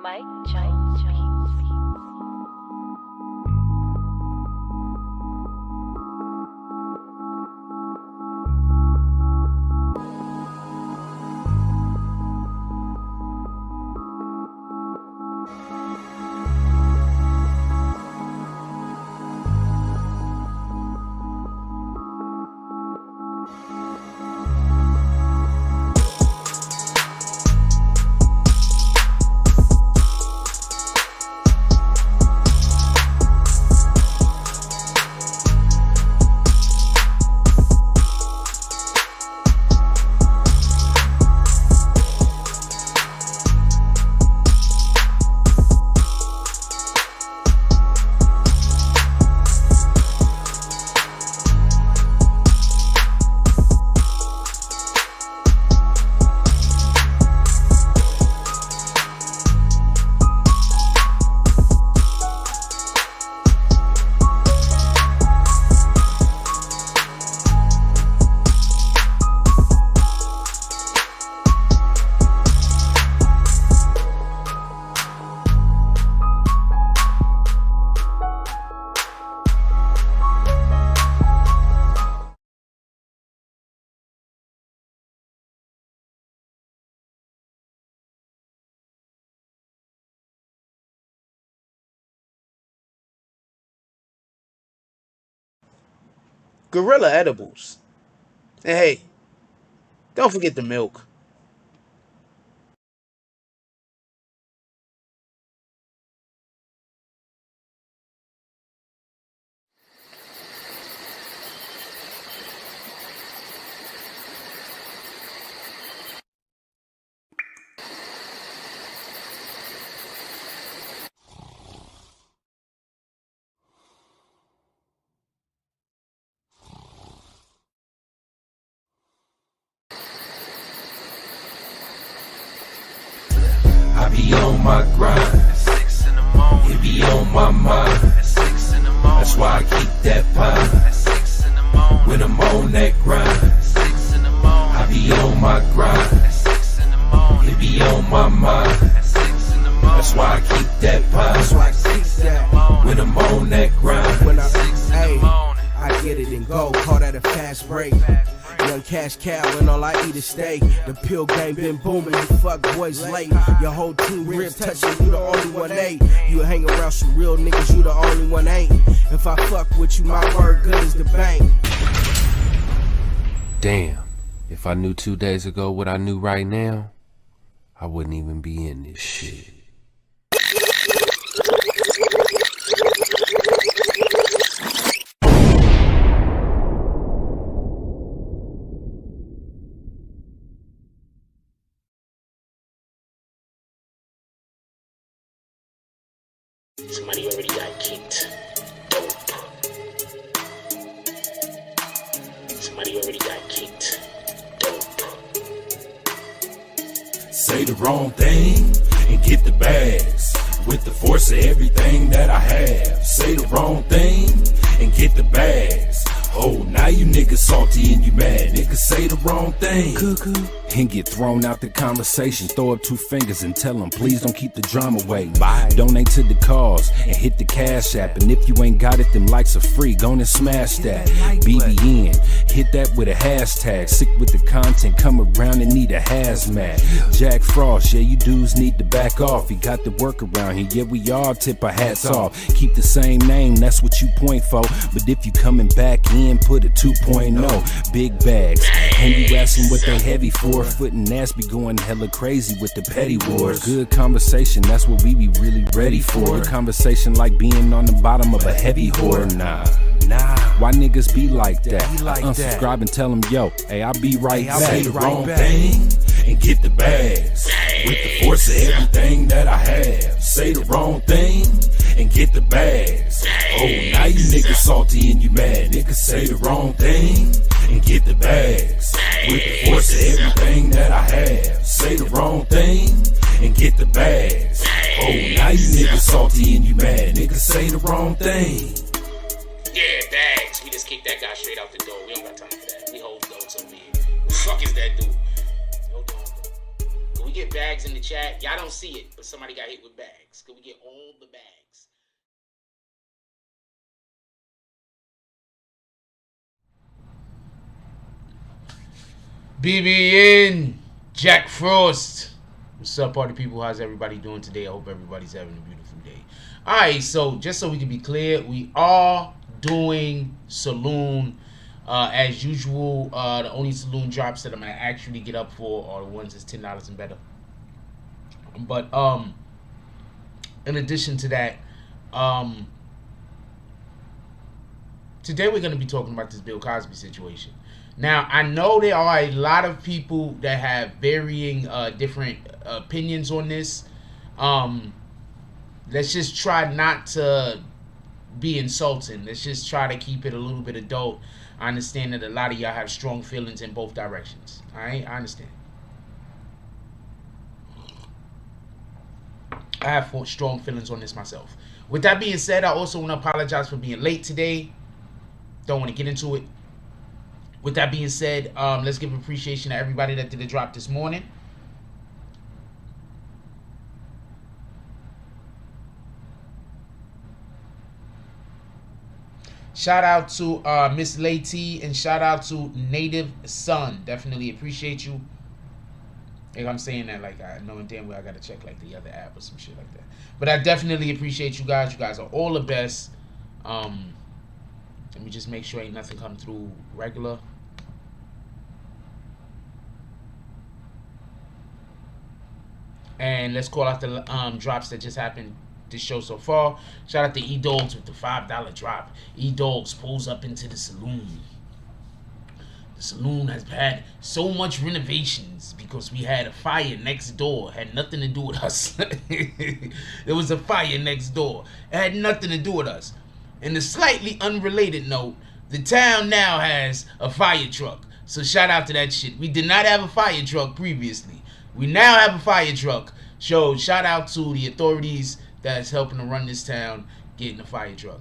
Mike Jones Beats. Gorilla edibles. And hey, don't forget the milk. I be on my grind. At 6 in the morning. It be on my mind. At 6 in the morning. That's why I keep that pine. At 6 in the morning. When I'm on that grind. At 6 in the morning. I be on my grind. At 6 in the morning. It be on my mind. At 6 in the morning. That's why I keep that pine. That's why I keep that. When I'm on that grind. When I, 6 in the hey, morning. I get it and go. Call that a fast break. Young cash cow and all I eat is steak. The pill game been booming, you fuck boys late. Your whole team rib touching, you the only one ain't. You hang around some real niggas, you the only one ain't. If I fuck with you, my word good as the bank. Damn, if I knew 2 days ago what I knew right now, I wouldn't even be in this shit. Somebody already got kicked. Dope. Somebody already got kicked. Dope. Say the wrong thing and get the bags. With the force of everything that I have. Say the wrong thing and get the bags. Oh, now you niggas salty and you mad. Niggas say the wrong thing and get thrown out the conversation. Throw up 2 fingers and tell them, please don't keep the drama away. Bye. Donate to the cause and hit the cash app. And if you ain't got it, them likes are free. Go and smash that. BBN, hit that with a hashtag. Sick with the content, come around and need a hazmat. Jack Frost, yeah, you dudes need to back off. He got the work around here, yeah, we all tip our hats off. Keep the same name, that's what you point for. But if you coming back in, put a 2.0. Big bags, and you asking what they heavy for. Foot and ass be going hella crazy with the petty wars. Good conversation, that's what we be really ready for. Good conversation like being on the bottom of a heavy whore. Nah, why niggas be like that? Unsubscribe and tell them, yo, hey, I'll be right back. Say the wrong thing and get the bags. With the force of everything that I have. Say the wrong thing and get the bags. Oh, now you niggas salty and you mad. Niggas say the wrong thing and get the bags. With the force of everything that I have. Say the wrong thing and get the bags. Oh, now you niggas salty and you mad. Niggas say the wrong thing. Yeah, bags. We just kicked that guy straight out the door. We don't got time for that. We hold those over here. Who the fuck is that dude? Hold on, bro. Can we get get bags in the chat? Y'all don't see it, but somebody got hit with bags. Can we get all the bags? BBN, Jack Frost. What's up, party people? How's everybody doing today? I hope everybody's having a beautiful day. Alright, so just so we can be clear, we are doing saloon as usual. The only saloon drops that I'm gonna actually get up for are the ones that's $10 and better. But in addition to that, today we're gonna be talking about this Bill Cosby situation. Now, I know there are a lot of people that have varying different opinions on this. Let's just try not to be insulting. Let's just try to keep it a little bit adult. I understand that a lot of y'all have strong feelings in both directions. Alright, I understand. I have strong feelings on this myself. With that being said, I also want to apologize for being late today. Don't want to get into it. With that being said, let's give appreciation to everybody that did a drop this morning. Shout out to Miss Lady and shout out to Native Son. Definitely appreciate you. Like I'm saying that like I know damn well I gotta check like the other app or some shit like that. But I definitely appreciate you guys. You guys are all the best. Let me just make sure ain't nothing come through regular. And let's call out the drops that just happened this show so far. Shout out to E-Dogs with the $5 drop. E-Dogs pulls up into the saloon. The saloon has had so much renovations because we had a fire next door. It had nothing to do with us. There was a fire next door. It had nothing to do with us. In a slightly unrelated note, the town now has a fire truck. So shout out to that shit. We did not have a fire truck previously. We now have a fire truck. So shout out to the authorities that's helping to run this town getting a fire truck.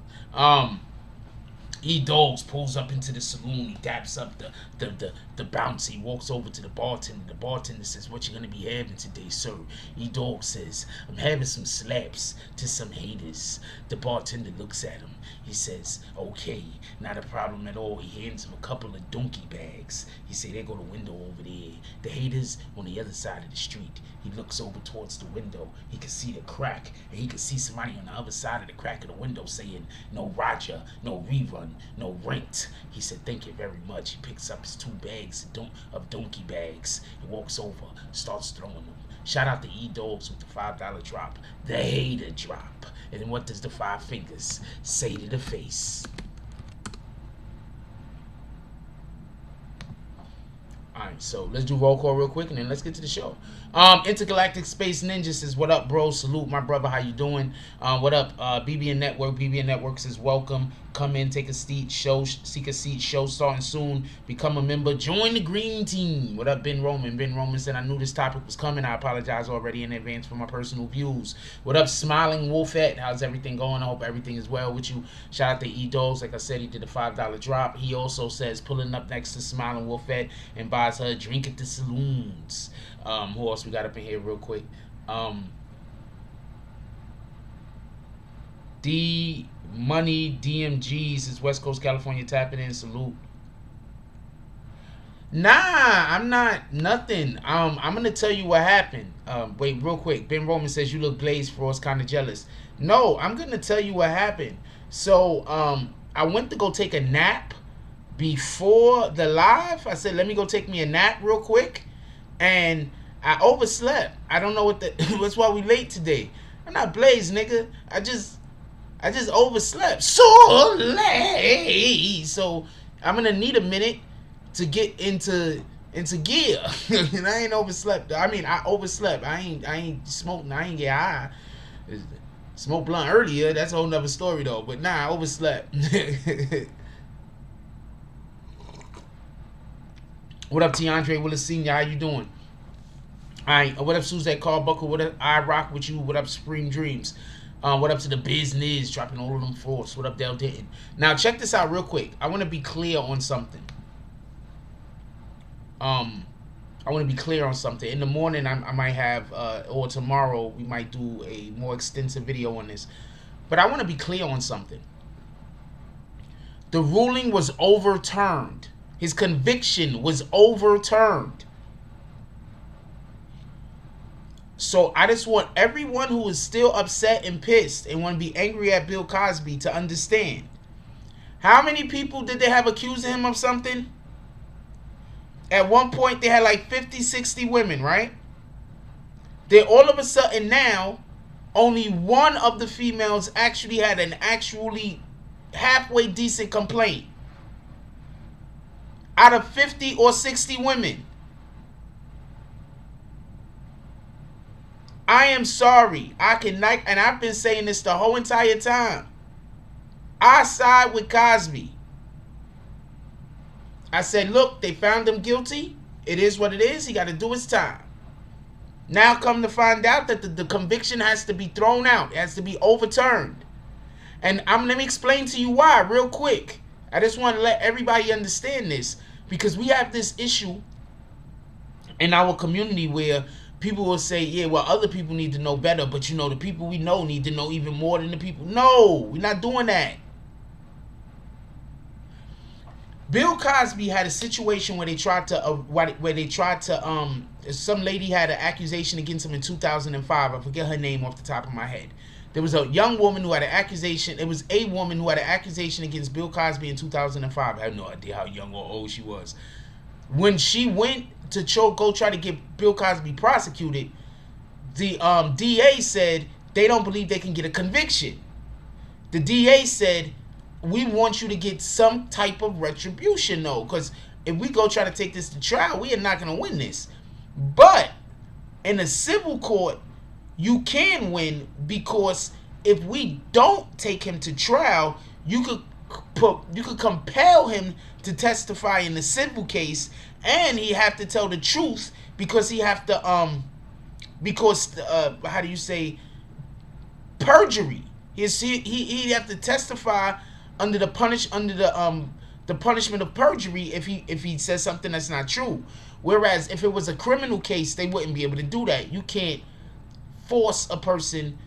E-Dogs pulls up into the saloon. He daps up the bouncer. He walks over to the bartender. The bartender says, "What you gonna be having today, sir?" E-Dog says, "I'm having some slaps to some haters." The bartender looks at him. He says, "Okay, not a problem at all." He hands him a couple of donkey bags. He say, "There go the window over there. The haters on the other side of the street." He looks over towards the window. He can see the crack, and he can see somebody on the other side of the crack of the window saying, "No Roger, no rerun, no rent." He said, "Thank you very much." He picks up his 2 bags of donkey bags. He walks over, starts throwing them. Shout out to E-Dogs with the $5 drop. The hater drop. And what does the 5 fingers say to the face? Alright, so let's do roll call real quick and then let's get to the show. Intergalactic Space Ninja says, "What up, bro? Salute, my brother. How you doing? What up? BBN Network. BBN Network says, welcome. Come in, take a seat. Seek a seat. Show starting soon. Become a member. Join the green team." What up, Ben Roman? Ben Roman said, "I knew this topic was coming. I apologize already in advance for my personal views." What up, Smiling Wolfette? How's everything going? I hope everything is well with you. Shout out to E-Dogs. Like I said, he did a $5 drop. He also says, pulling up next to Smiling Wolfette and buys her a drink at the saloons. Who else we got up in here real quick? D Money DMGs is West Coast California tapping in. Salute. Nah, I'm not nothing. I'm gonna tell you what happened. Wait, real quick. Ben Roman says, "You look glazed for us, kind of jealous." No, I'm gonna tell you what happened. So I went to go take a nap before the live. I said, let me go take me a nap real quick, and I overslept. I don't know what that's why we late today. I'm not blazed, nigga. I just overslept so late. So I'm gonna need a minute to get into gear. And I ain't overslept. I mean, I overslept. I ain't smoking. I ain't get high. Smoked blunt earlier. That's a whole nother story though. But nah, I overslept. What up, Tiandre Willis Sr.? How you doing? Alright, what up, Suzette Carbuckle? What up, I Rock with you? What up, Supreme Dreams? What up to the business? Dropping all of them force. What up, Del Denton? Now, check this out real quick. I want to be clear on something. I want to be clear on something. In the morning, I might have, or tomorrow, we might do a more extensive video on this. But I want to be clear on something. The ruling was overturned. His conviction was overturned. So I just want everyone who is still upset and pissed and want to be angry at Bill Cosby to understand. How many people did they have accusing him of something? At one point, they had like 50, 60 women, right? Then all of a sudden now, only one of the females actually had an actually halfway decent complaint. Out of 50 or 60 women. I am sorry. I cannot, and I've been saying this the whole entire time. I side with Cosby. I said, look, they found him guilty. It is what it is. He got to do his time. Now come to find out that the conviction has to be thrown out. It has to be overturned. And let me explain to you why real quick. I just want to let everybody understand this. Because we have this issue in our community where people will say, yeah, well, other people need to know better. But, you know, the people we know need to know even more than the people. No, we're not doing that. Bill Cosby had a situation where they tried to, some lady had an accusation against him in 2005. I forget her name off the top of my head. There was a young woman who had an accusation. It was a woman who had an accusation against Bill Cosby in 2005. I have no idea how young or old she was. When she went to go try to get Bill Cosby prosecuted, the DA said they don't believe they can get a conviction. The DA said, we want you to get some type of retribution, though, because if we go try to take this to trial, we are not going to win this. But in a civil court, you can win, because if we don't take him to trial, you could compel him to testify in the civil case, and he have to tell the truth because he have to how do you say, perjury. He have to testify under the punishment of perjury if he says something that's not true. Whereas if it was a criminal case, they wouldn't be able to do that. You can't force a person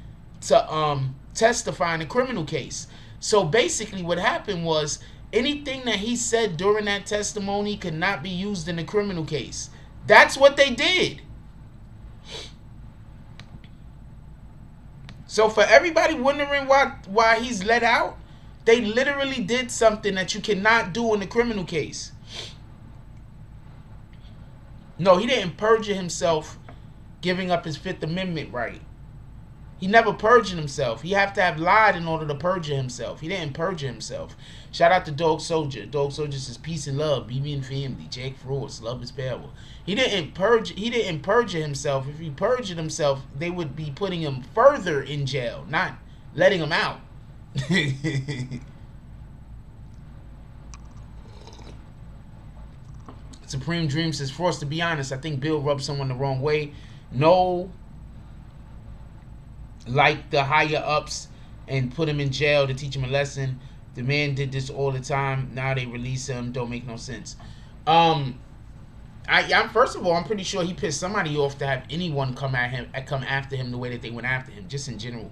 to testify in a criminal case. So basically what happened was anything that he said during that testimony could not be used in a criminal case. That's what they did. So for everybody wondering why he's let out, they literally did something that you cannot do in a criminal case. No, he didn't perjure himself giving up his Fifth Amendment right. He never perjured himself. He have to have lied in order to perjure himself. He didn't perjure himself. Shout out to Dog Soldier. Dog Soldier says peace and love, BB and family. Jake Frost, love is power. He didn't perjure himself. If he perjured himself, they would be putting him further in jail, not letting him out. Supreme Dream says, Frost, to be honest, I think Bill rubbed someone the wrong way. No, like the higher ups and put him in jail to teach him a lesson. The man did this all the time. Now they release him. Don't make no sense. First of all, I'm pretty sure he pissed somebody off to have anyone come after him the way that they went after him, just in general.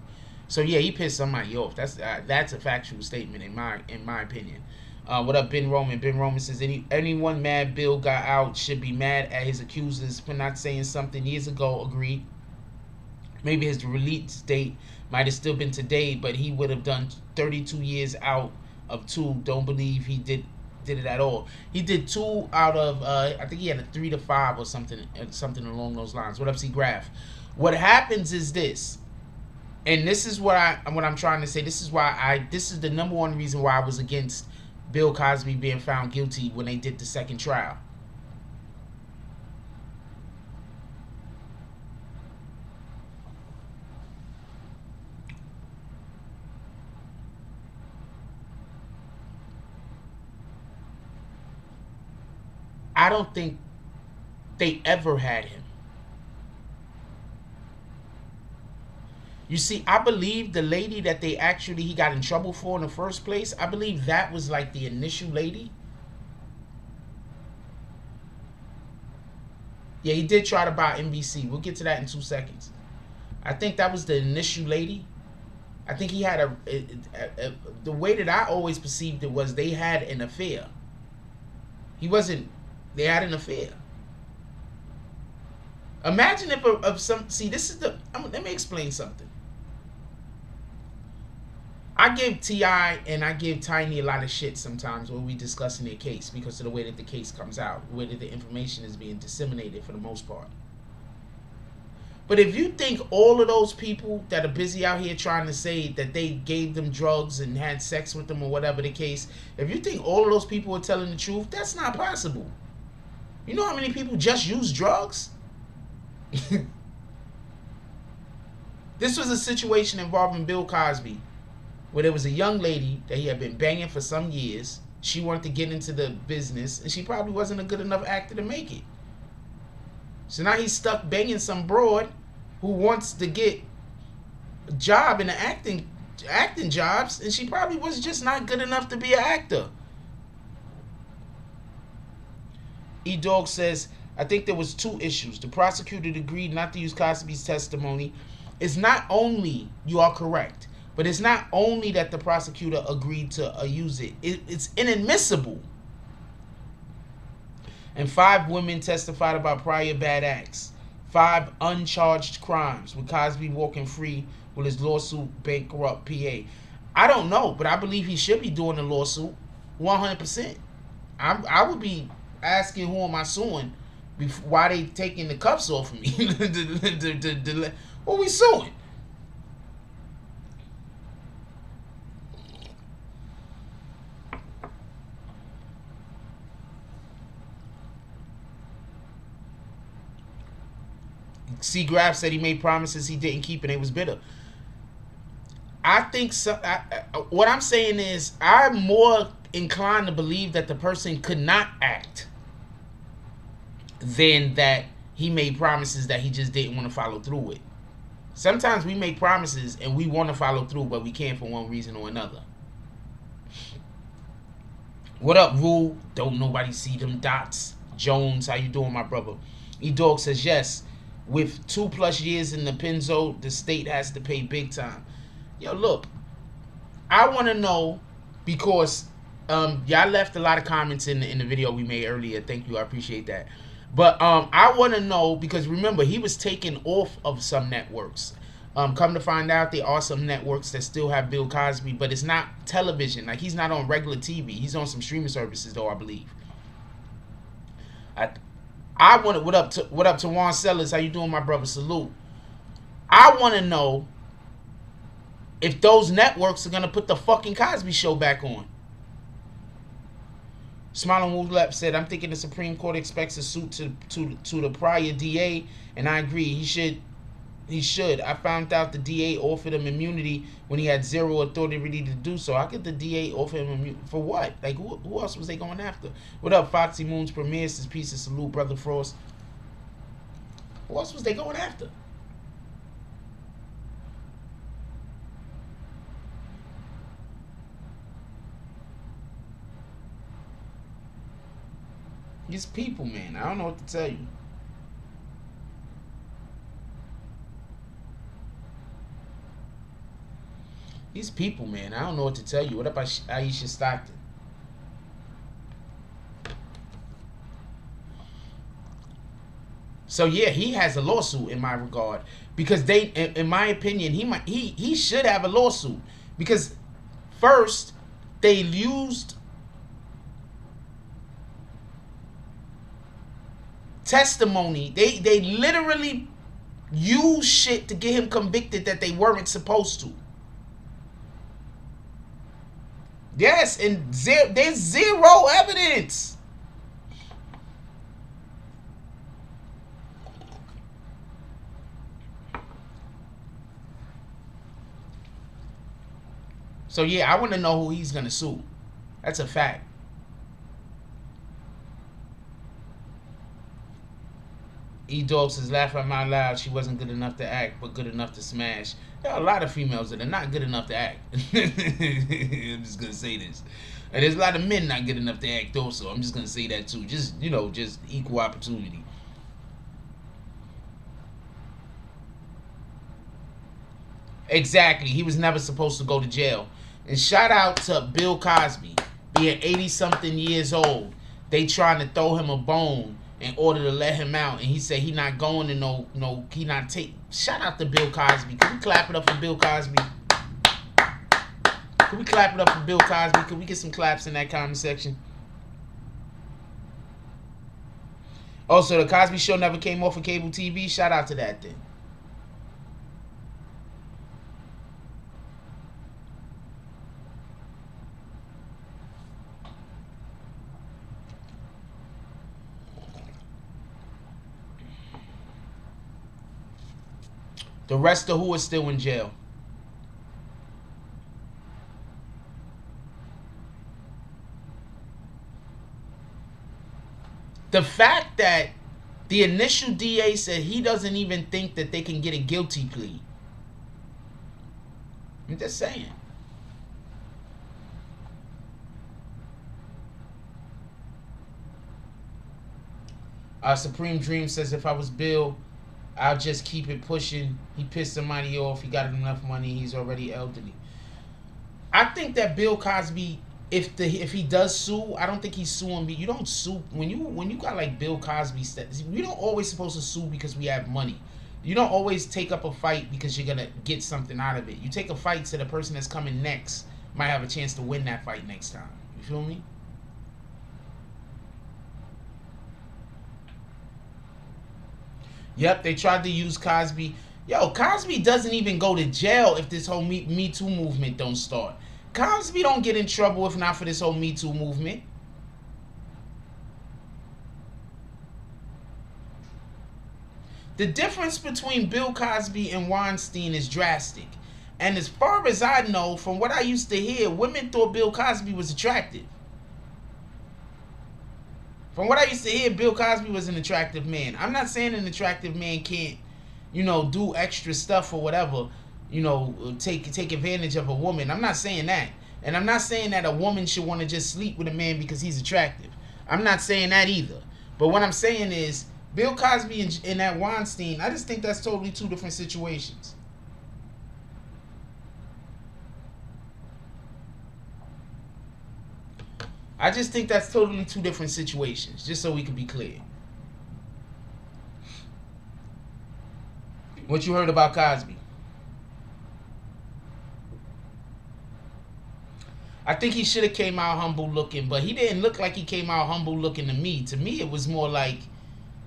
So yeah, he pissed somebody off. That's a factual statement in my opinion. What up, Ben Roman? Ben Roman says anyone mad Bill got out should be mad at his accusers for not saying something years ago. Agreed. Maybe his release date might have still been today, but he would have done 32 years out of 2. Don't believe he did it at all. He did 2 out of I think he had a 3 to 5 or something along those lines. What up, C Graph? What happens is this. And this is what I'm trying to say. This is the number one reason why I was against Bill Cosby being found guilty when they did the second trial. I don't think they ever had him. You see, I believe the lady that he got in trouble for in the first place, I believe that was like the initial lady. Yeah, he did try to buy NBC. We'll get to that in 2 seconds. I think that was the initial lady. I think he had the way that I always perceived it was they had an affair. They had an affair. Imagine if let me explain something. I give T.I. and I give Tiny a lot of shit sometimes when we discussing their case because of the way that the case comes out, the way that the information is being disseminated for the most part. But if you think all of those people that are busy out here trying to say that they gave them drugs and had sex with them or whatever the case, if you think all of those people are telling the truth, that's not possible. You know how many people just use drugs? This was a situation involving Bill Cosby, where there was a young lady that he had been banging for some years. She wanted to get into the business, and she probably wasn't a good enough actor to make it. So now he's stuck banging some broad who wants to get a job in the acting jobs, and she probably was just not good enough to be an actor. E-Dog says, I think there was 2 issues. The prosecutor agreed not to use Cosby's testimony. It's not only, you are correct, but it's not only that the prosecutor agreed to use it. It's inadmissible. And 5 women testified about prior bad acts. 5 uncharged crimes, with Cosby walking free with his lawsuit bankrupt PA. I don't know, but I believe he should be doing the lawsuit 100%. I would be asking who am I suing, why they taking the cuffs off of me. Who we suing? C. Graf said he made promises he didn't keep and they was bitter. I think so. What I'm saying is I'm more inclined to believe that the person could not act than that he made promises that he just didn't want to follow through with. Sometimes we make promises and we want to follow through, but we can't for one reason or another. What up, Rule? Don't nobody see them dots. Jones, how you doing, my brother? E-Dog says yes. With 2+ years in the Penzo, the state has to pay big time. Yo, look, I want to know because y'all left a lot of comments in the video we made earlier. Thank you, I appreciate that. But I want to know because remember he was taken off of some networks. Come to find out, there are some networks that still have Bill Cosby, but it's not television. Like he's not on regular TV. He's on some streaming services, though I believe. I want to, what up to Juan Sellers? How you doing, my brother? Salute. I want to know if those networks are gonna put the fucking Cosby Show back on. Smiling Woolap said, "I'm thinking the Supreme Court expects a suit to the prior DA, and I agree. He should. I found out the DA offered him immunity when he had zero authority to do so. How could the DA offer him immunity for what? Like who else was they going after? What up, Foxy Moons Premiers? This piece of salute, brother Frost. Who else was they going after? These people, man. I don't know what to tell you. These people, man. I don't know what to tell you. What up, Aisha Stockton? So yeah, he has a lawsuit in my regard because they, in my opinion, he should have a lawsuit because first they used testimony. They literally used shit to get him convicted that they weren't supposed to. Yes, and there's zero evidence. So yeah, I want to know who he's gonna sue. That's a fact. E-Dog says, laugh out my loud. She wasn't good enough to act, but good enough to smash. There are a lot of females that are not good enough to act. I'm just gonna say this. And there's a lot of men not good enough to act also. I'm just gonna say that too. Just, you know, just equal opportunity. Exactly. He was never supposed to go to jail. And shout out to Bill Cosby, being 80-something years old. They trying to throw him a bone in order to let him out, and he said he not going to no he not take. Shout out to Bill Cosby. Can we clap it up for Bill Cosby? Can we clap it up for Bill Cosby? Can we get some claps in that comment section? Also, the Cosby Show never came off of cable TV. Shout out to that thing. The rest of who is still in jail. The fact that the initial DA said he doesn't even think that they can get a guilty plea. I'm just saying. Supreme Dream says, if I was Bill, I'll just keep it pushing. He pissed somebody off. He got enough money. He's already elderly. I think that Bill Cosby, if he does sue, I don't think he's suing me. You don't sue when you got like Bill Cosby. We don't always supposed to sue because we have money. You don't always take up a fight because you're gonna get something out of it. You take a fight so the person that's coming next might have a chance to win that fight next time. You feel me? Yep, they tried to use Cosby. Yo, Cosby doesn't even go to jail if this whole Me Too movement don't start. Cosby don't get in trouble if not for this whole Me Too movement. The difference between Bill Cosby and Weinstein is drastic. And as far as I know, from what I used to hear, women thought Bill Cosby was attractive. From what I used to hear, Bill Cosby was an attractive man. I'm not saying an attractive man can't, do extra stuff or whatever, take advantage of a woman. I'm not saying that. And I'm not saying that a woman should want to just sleep with a man because he's attractive. I'm not saying that either. But what I'm saying is, Bill Cosby and that Weinstein, I just think that's totally two different situations. I just think that's totally two different situations, just so we can be clear. What you heard about Cosby? I think he should have came out humble looking, but he didn't look like he came out humble looking to me. To me, it was more like,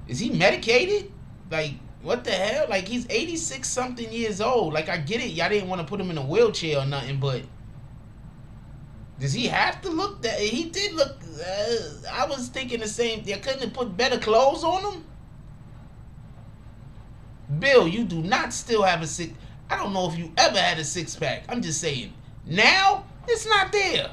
is he medicated? Like, what the hell? Like, he's 86 something years old. Like, I get it. Y'all didn't want to put him in a wheelchair or nothing, but does he have to look that? He did look. I was thinking the same. They couldn't have put better clothes on him. Bill, you do not still have a six. I don't know if you ever had a six pack. I'm just saying. Now it's not there.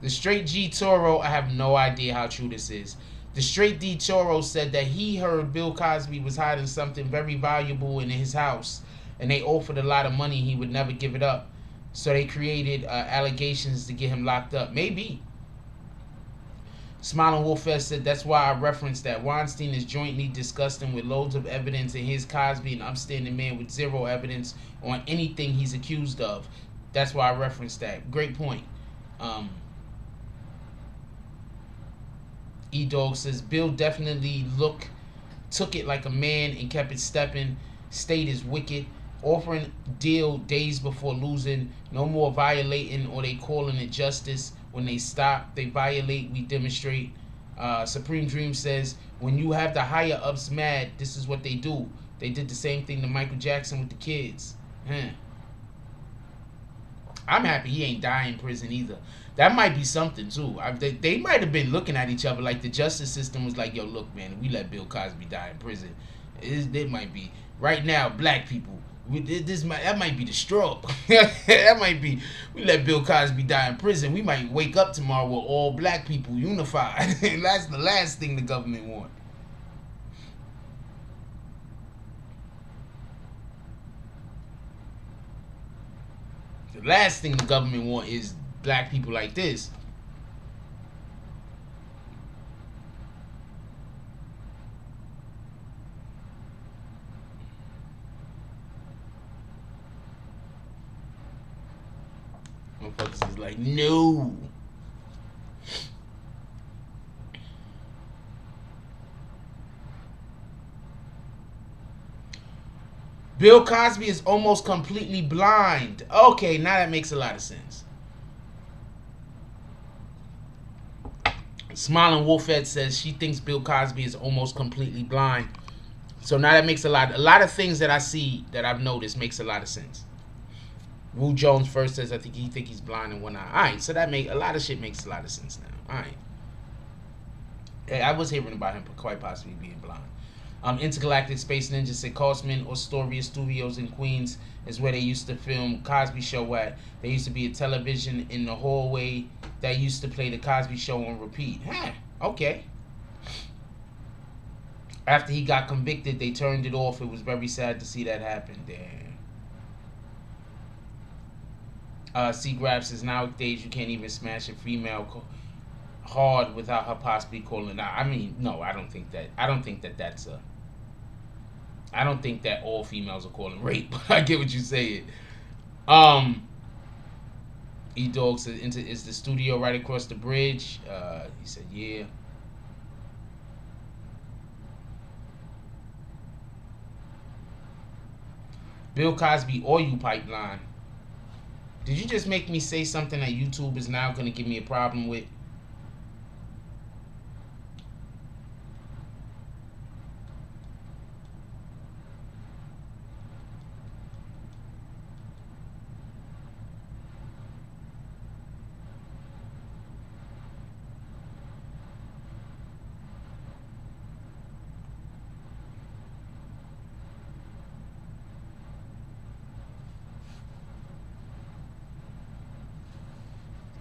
The Straight G Toro. I have no idea how true this is. The Straight D Toro said that he heard Bill Cosby was hiding something very valuable in his house, and they offered a lot of money. He would never give it up, so they created allegations to get him locked up. Maybe. Smiling Wolfest said that's why I referenced that Weinstein is jointly disgusting with loads of evidence, and his Cosby an upstanding man with zero evidence on anything he's accused of. That's why I referenced that. Great point. E-Dog says, Bill definitely took it like a man and kept it stepping. State is wicked. Offering deal days before losing. No more violating, or they calling it justice. When they stop, they violate, we demonstrate. Supreme Dream says, when you have the higher ups mad, this is what they do. They did the same thing to Michael Jackson with the kids. I'm happy he ain't dying in prison either. That might be something too. They might have been looking at each other like the justice system was like, yo, look, man, if we let Bill Cosby die in prison, it might be. Right now, black people, that might be the straw. That might be, we let Bill Cosby die in prison, we might wake up tomorrow with all black people unified. That's the last thing the government wants. The last thing the government want is black people like this. Motherfuckers is like, no. Bill Cosby is almost completely blind. Okay, now that makes a lot of sense. Smiling Wolfette says she thinks Bill Cosby is almost completely blind. So now that makes a lot of things that I see that I've noticed makes a lot of sense. Wu Jones first says I think he's blind in one eye. Alright, so that make a lot of shit makes a lot of sense now. Alright. Hey, I was hearing about him quite possibly being blind. Intergalactic Space Ninja said Cosman or Astoria Studios in Queens is where they used to film Cosby Show at. There used to be a television in the hallway that used to play the Cosby Show on repeat. Huh, okay. After he got convicted, they turned it off. It was very sad to see that happen. Damn. C-Grab says nowadays you can't even smash a female hard without her possibly calling out. I mean, no, I don't think that. I don't think that all females are calling rape. I get what you're saying. E-Dog says, is the studio right across the bridge? He said, yeah. Bill Cosby oil pipeline. Did you just make me say something that YouTube is now going to give me a problem with?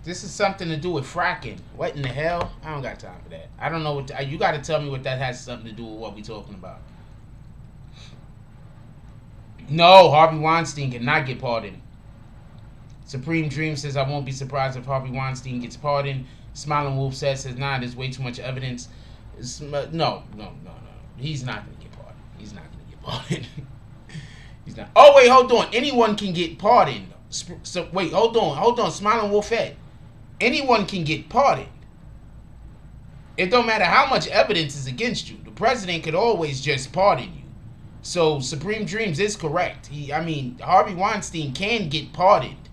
This is something to do with fracking. What in the hell? I don't got time for that. I don't know what you got to tell me what that has something to do with what we talking about. No, Harvey Weinstein cannot get pardoned. Supreme Dream says I won't be surprised if Harvey Weinstein gets pardoned. Smiling Wolf says nah, there's way too much evidence. No. He's not gonna get pardoned. He's not gonna get pardoned. He's not. Oh wait, hold on. Anyone can get pardoned. So wait, hold on. Smiling Wolfette. Anyone can get pardoned. It don't matter how much evidence is against you. The president could always just pardon you. So Supreme Dreams is correct. Harvey Weinstein can get pardoned.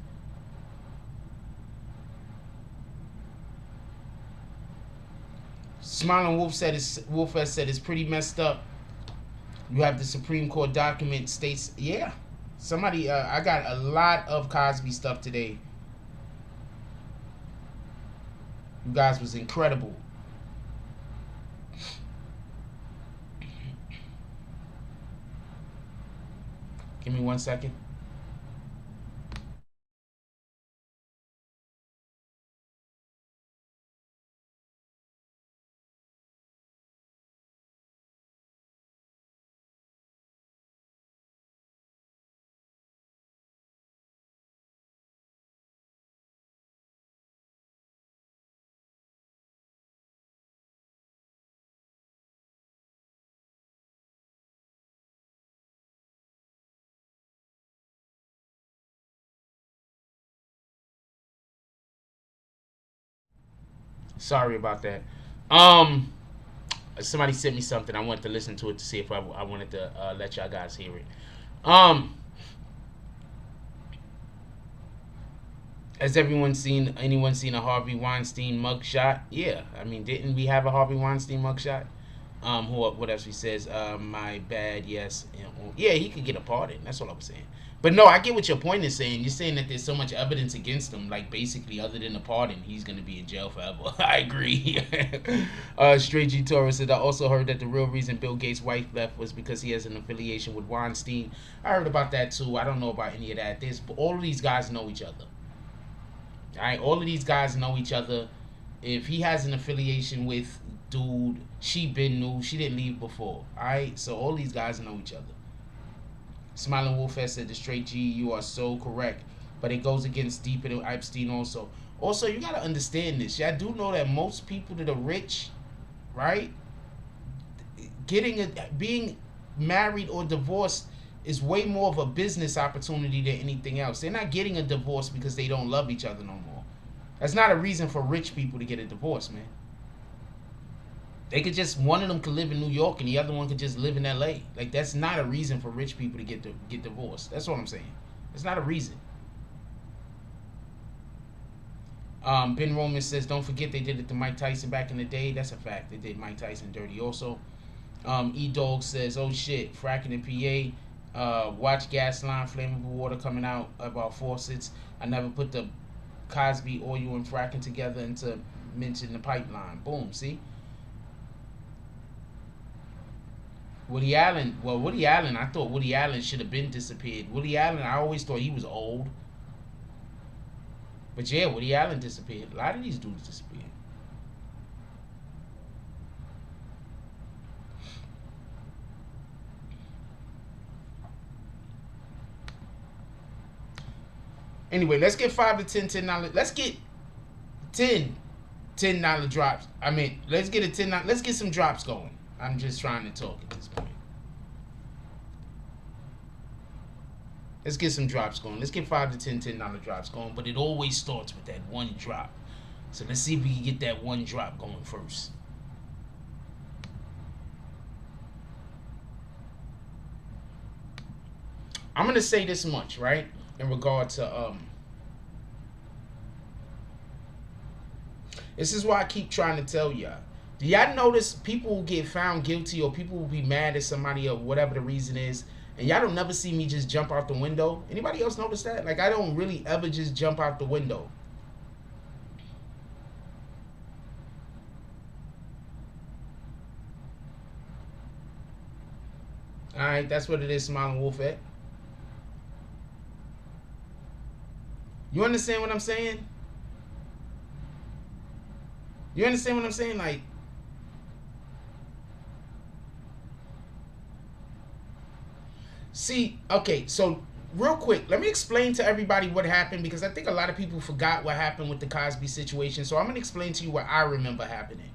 Smiling Wolfette said it's pretty messed up. You have the Supreme Court document states, yeah. Somebody, I got a lot of Cosby stuff today. You guys was incredible. Give me 1 second. Sorry about that. Somebody sent me something. I wanted to listen to it to see if I wanted to let y'all guys hear it. Has anyone seen a Harvey Weinstein mugshot? Yeah. Didn't we have a Harvey Weinstein mugshot? What else he says? My bad, yes. Yeah, he could get a pardon. That's all I was saying. But no, I get what your point is saying. You're saying that there's so much evidence against him, like basically other than a pardon, he's going to be in jail forever. I agree. Straight G Torres said, I also heard that the real reason Bill Gates' wife left was because he has an affiliation with Weinstein. I heard about that too. I don't know about any of that. All of these guys know each other. All right, all of these guys know each other. If he has an affiliation with dude, she been knew. She didn't leave before. All right, so all these guys know each other. Smiling Wolfette said, the straight G, you are so correct. But it goes against Deep and Epstein also. Also, you got to understand this. Y'all do know that most people that are rich, right, being married or divorced is way more of a business opportunity than anything else. They're not getting a divorce because they don't love each other no more. That's not a reason for rich people to get a divorce, man. They could just, one of them could live in New York and the other one could just live in LA. Like, that's not a reason for rich people to get divorced. That's what I'm saying. It's not a reason. Ben Roman says, don't forget they did it to Mike Tyson back in the day. That's a fact. They did Mike Tyson dirty also. E-Dog says, oh shit, fracking in PA. Watch gas line, flammable water coming out about faucets. I never put the Cosby oil and fracking together into mention the pipeline. Boom, see? Woody Allen, I thought Woody Allen should have been disappeared. Woody Allen, I always thought he was old. But yeah, Woody Allen disappeared. A lot of these dudes disappeared. Anyway, let's get $5 to $10. Let's get $10 drops. I mean, let's get a $10. Let's get some drops going. I'm just trying to talk at this point. Let's get some drops going. Let's get $5 to $10 drops going. But it always starts with that one drop. So let's see if we can get that one drop going first. I'm going to say this much, right? In regard to, this is why I keep trying to tell y'all. Do y'all notice people will get found guilty or people will be mad at somebody or whatever the reason is, and y'all don't never see me just jump out the window? Anybody else notice that? Like, I don't really ever just jump out the window. Alright, that's what it is, Smiling Wolf at. You understand what I'm saying? You understand what I'm saying? Like, see, okay, so real quick, let me explain to everybody what happened, because I think a lot of people forgot what happened with the Cosby situation. So I'm going to explain to you what I remember happening.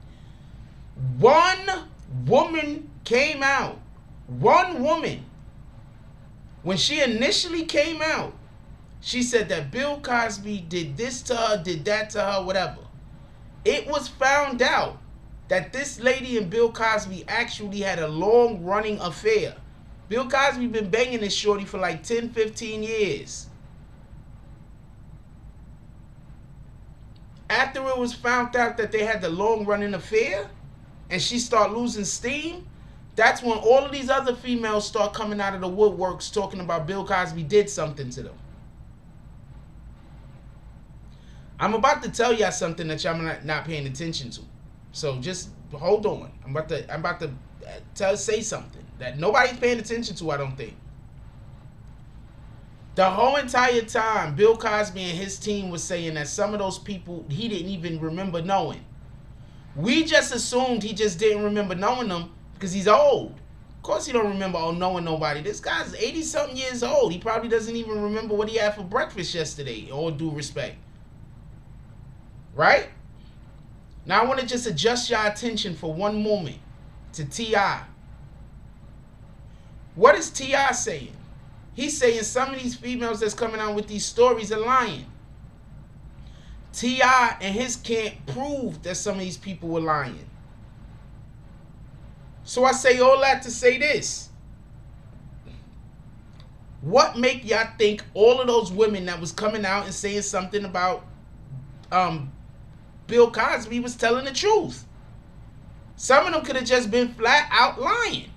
One woman came out. One woman. When she initially came out, she said that Bill Cosby did this to her, did that to her, whatever. It was found out that this lady and Bill Cosby actually had a long-running affair. Bill Cosby been banging this shorty for like 10, 15 years. After it was found out that they had the long-running affair and she started losing steam, that's when all of these other females start coming out of the woodworks talking about Bill Cosby did something to them. I'm about to tell y'all something that y'all not paying attention to. So just hold on. I'm about to say something that nobody's paying attention to, I don't think. The whole entire time, Bill Cosby and his team was saying that some of those people he didn't even remember knowing. We just assumed he just didn't remember knowing them because he's old. Of course he don't remember knowing nobody. This guy's 80-something years old. He probably doesn't even remember what he had for breakfast yesterday, all due respect. Right? Now I want to just adjust your attention for one moment to T.I. What is T.I. saying? He's saying some of these females that's coming out with these stories are lying. T.I. and his camp proved that some of these people were lying. So I say all that to say this. What make y'all think all of those women that was coming out and saying something about Bill Cosby was telling the truth? Some of them could have just been flat out lying.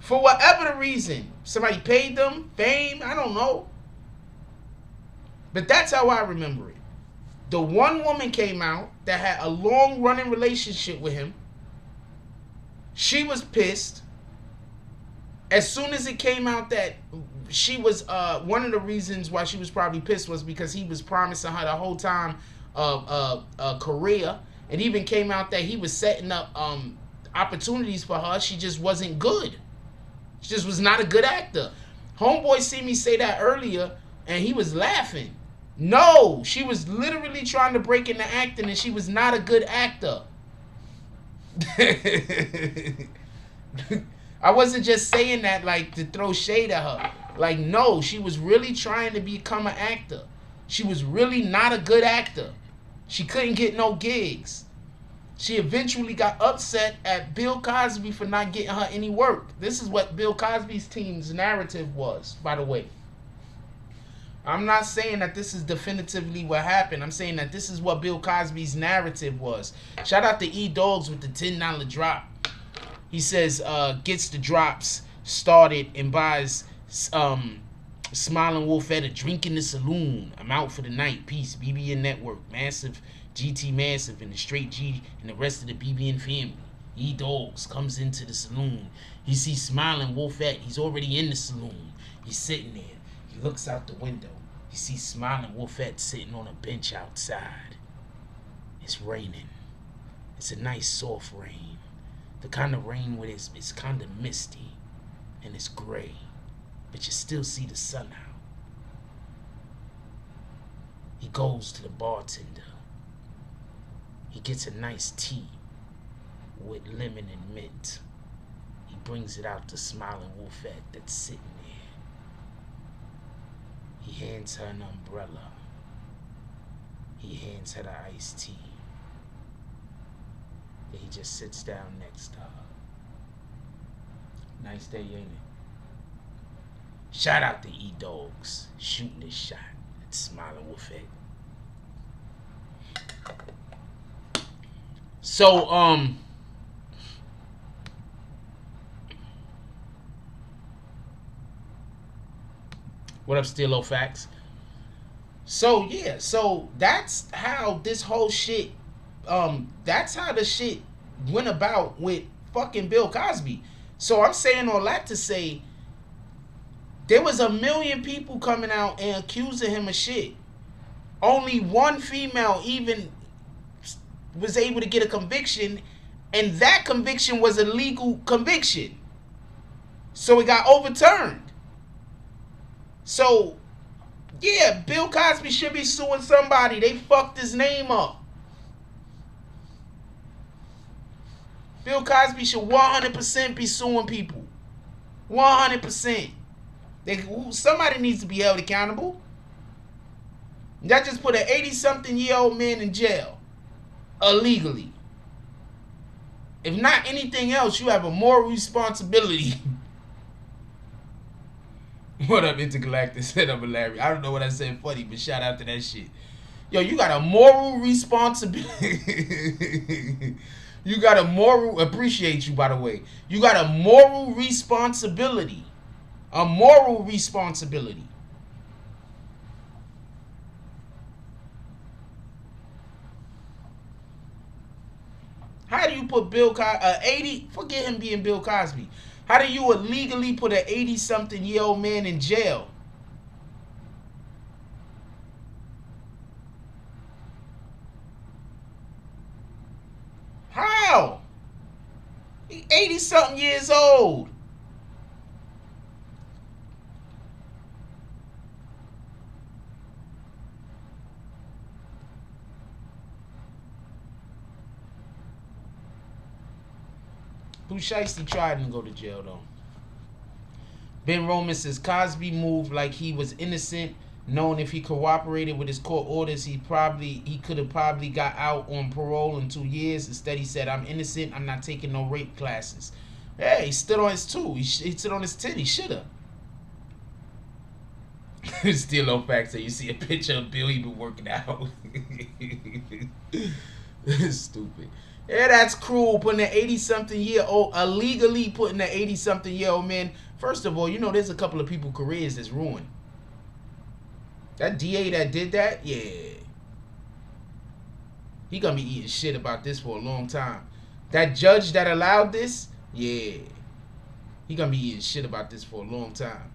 For whatever the reason. Somebody paid them, fame, I don't know. But that's how I remember it. The one woman came out that had a long-running relationship with him. She was pissed. As soon as it came out that she was, one of the reasons why she was probably pissed was because he was promising her the whole time a career. It even came out that he was setting up opportunities for her. She just wasn't good. She just was not a good actor. Homeboy see me say that earlier, and he was laughing. No, she was literally trying to break into acting, and she was not a good actor. I wasn't just saying that like to throw shade at her. Like, no, she was really trying to become an actor. She was really not a good actor. She couldn't get no gigs. She eventually got upset at Bill Cosby for not getting her any work. This is what Bill Cosby's team's narrative was, by the way. I'm not saying that this is definitively what happened. I'm saying that this is what Bill Cosby's narrative was. Shout out to E-Dogs with the $10 drop. He says, gets the drops started and buys Smiling Wolf at a drink in the saloon. I'm out for the night. Peace. BBN Network. Massive. GT Massive and the Straight G and the rest of the BBN family. E-Dogs comes into the saloon. He sees Smiling Wolfette. He's already in the saloon. He's sitting there. He looks out the window. He sees Smiling Wolfette sitting on a bench outside. It's raining. It's a nice soft rain. The kind of rain where it's kind of misty and it's gray, but you still see the sun out. He goes to the bartender. He gets a nice tea with lemon and mint. He brings it out to Smiling Wolfette that's sitting there. He hands her an umbrella. He hands her the iced tea. Then he just sits down next to her. Nice day, ain't it? Shout out to E-Dogs shooting his shot at Smiling Wolfette. So, what up, Steelo Facts? So, yeah, so that's how this whole shit, that's how the shit went about with fucking Bill Cosby. So I'm saying all that to say, there was 1 million people coming out and accusing him of shit. Only one female even was able to get a conviction, and that conviction was a legal conviction. So it got overturned. So, yeah, Bill Cosby should be suing somebody. They fucked his name up. Bill Cosby should 100% be suing people. 100%. Somebody needs to be held accountable. That just put an 80-something-year-old man in jail. Illegally. If not anything else, you have a moral responsibility. What up, Intergalactic? Said I'm hilarious. I don't know what I said funny, but shout out to that shit. Yo, you got a moral responsibility. You got a moral, appreciate you, by the way. You got a moral responsibility. A moral responsibility. How do you put Bill Cosby, forget him being Bill Cosby. How do you illegally put an 80-something-year-old man in jail? How? He's 80-something years old. Blue Shiesty tried and go to jail though. Ben Roman says Cosby moved like he was innocent, knowing if he cooperated with his court orders, he could have probably got out on parole in 2 years. Instead, he said, "I'm innocent. I'm not taking no rape classes." Hey, he stood on his 2. He stood on his 10. He should have. Still on facts that you see a picture of Bill, he been working out. Stupid. Yeah, that's cruel. Putting an 80-something-year-old, illegally putting an 80-something-year-old man. First of all, you know there's a couple of people's careers that's ruined. That DA that did that, yeah. He gonna be eating shit about this for a long time. That judge that allowed this, yeah. He gonna be eating shit about this for a long time.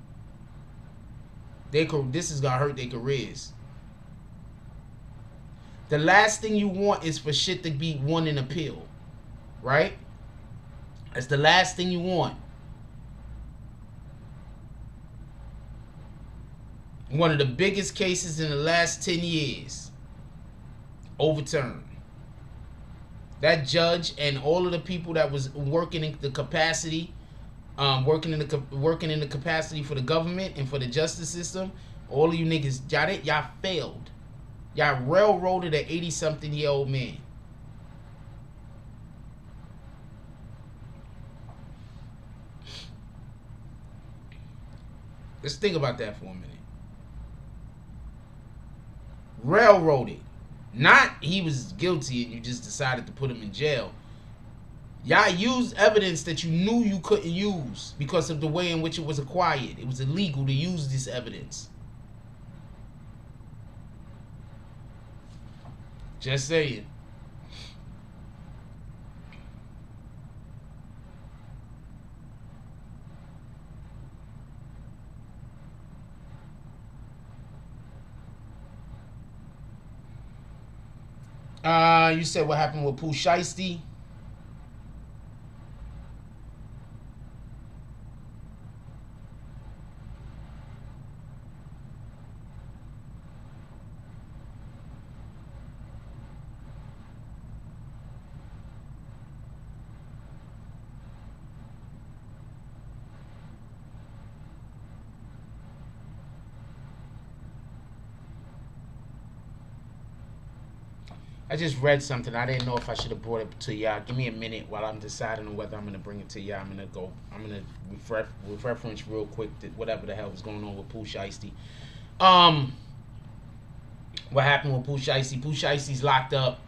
This is gonna hurt their careers. The last thing you want is for shit to be won in appeal. Right? That's the last thing you want. One of the biggest cases in the last 10 years. Overturned. That judge and all of the people that was working in the capacity working in the capacity for the government and for the justice system, all of you niggas, y'all failed. Y'all railroaded an 80-something-year-old man. Let's think about that for a minute. Railroaded. Not he was guilty and you just decided to put him in jail. Y'all used evidence that you knew you couldn't use because of the way in which it was acquired. It was illegal to use this evidence. Just saying. You said what happened with Pooh Shiesty? I just read something. I didn't know if I should have brought it to y'all. Give me a minute while I'm deciding on whether I'm gonna bring it to y'all. I'm gonna reference real quick to whatever the hell was going on with Pooh Shiesty. What happened with Pooh Shiesty? Pooh Shiesty's locked up.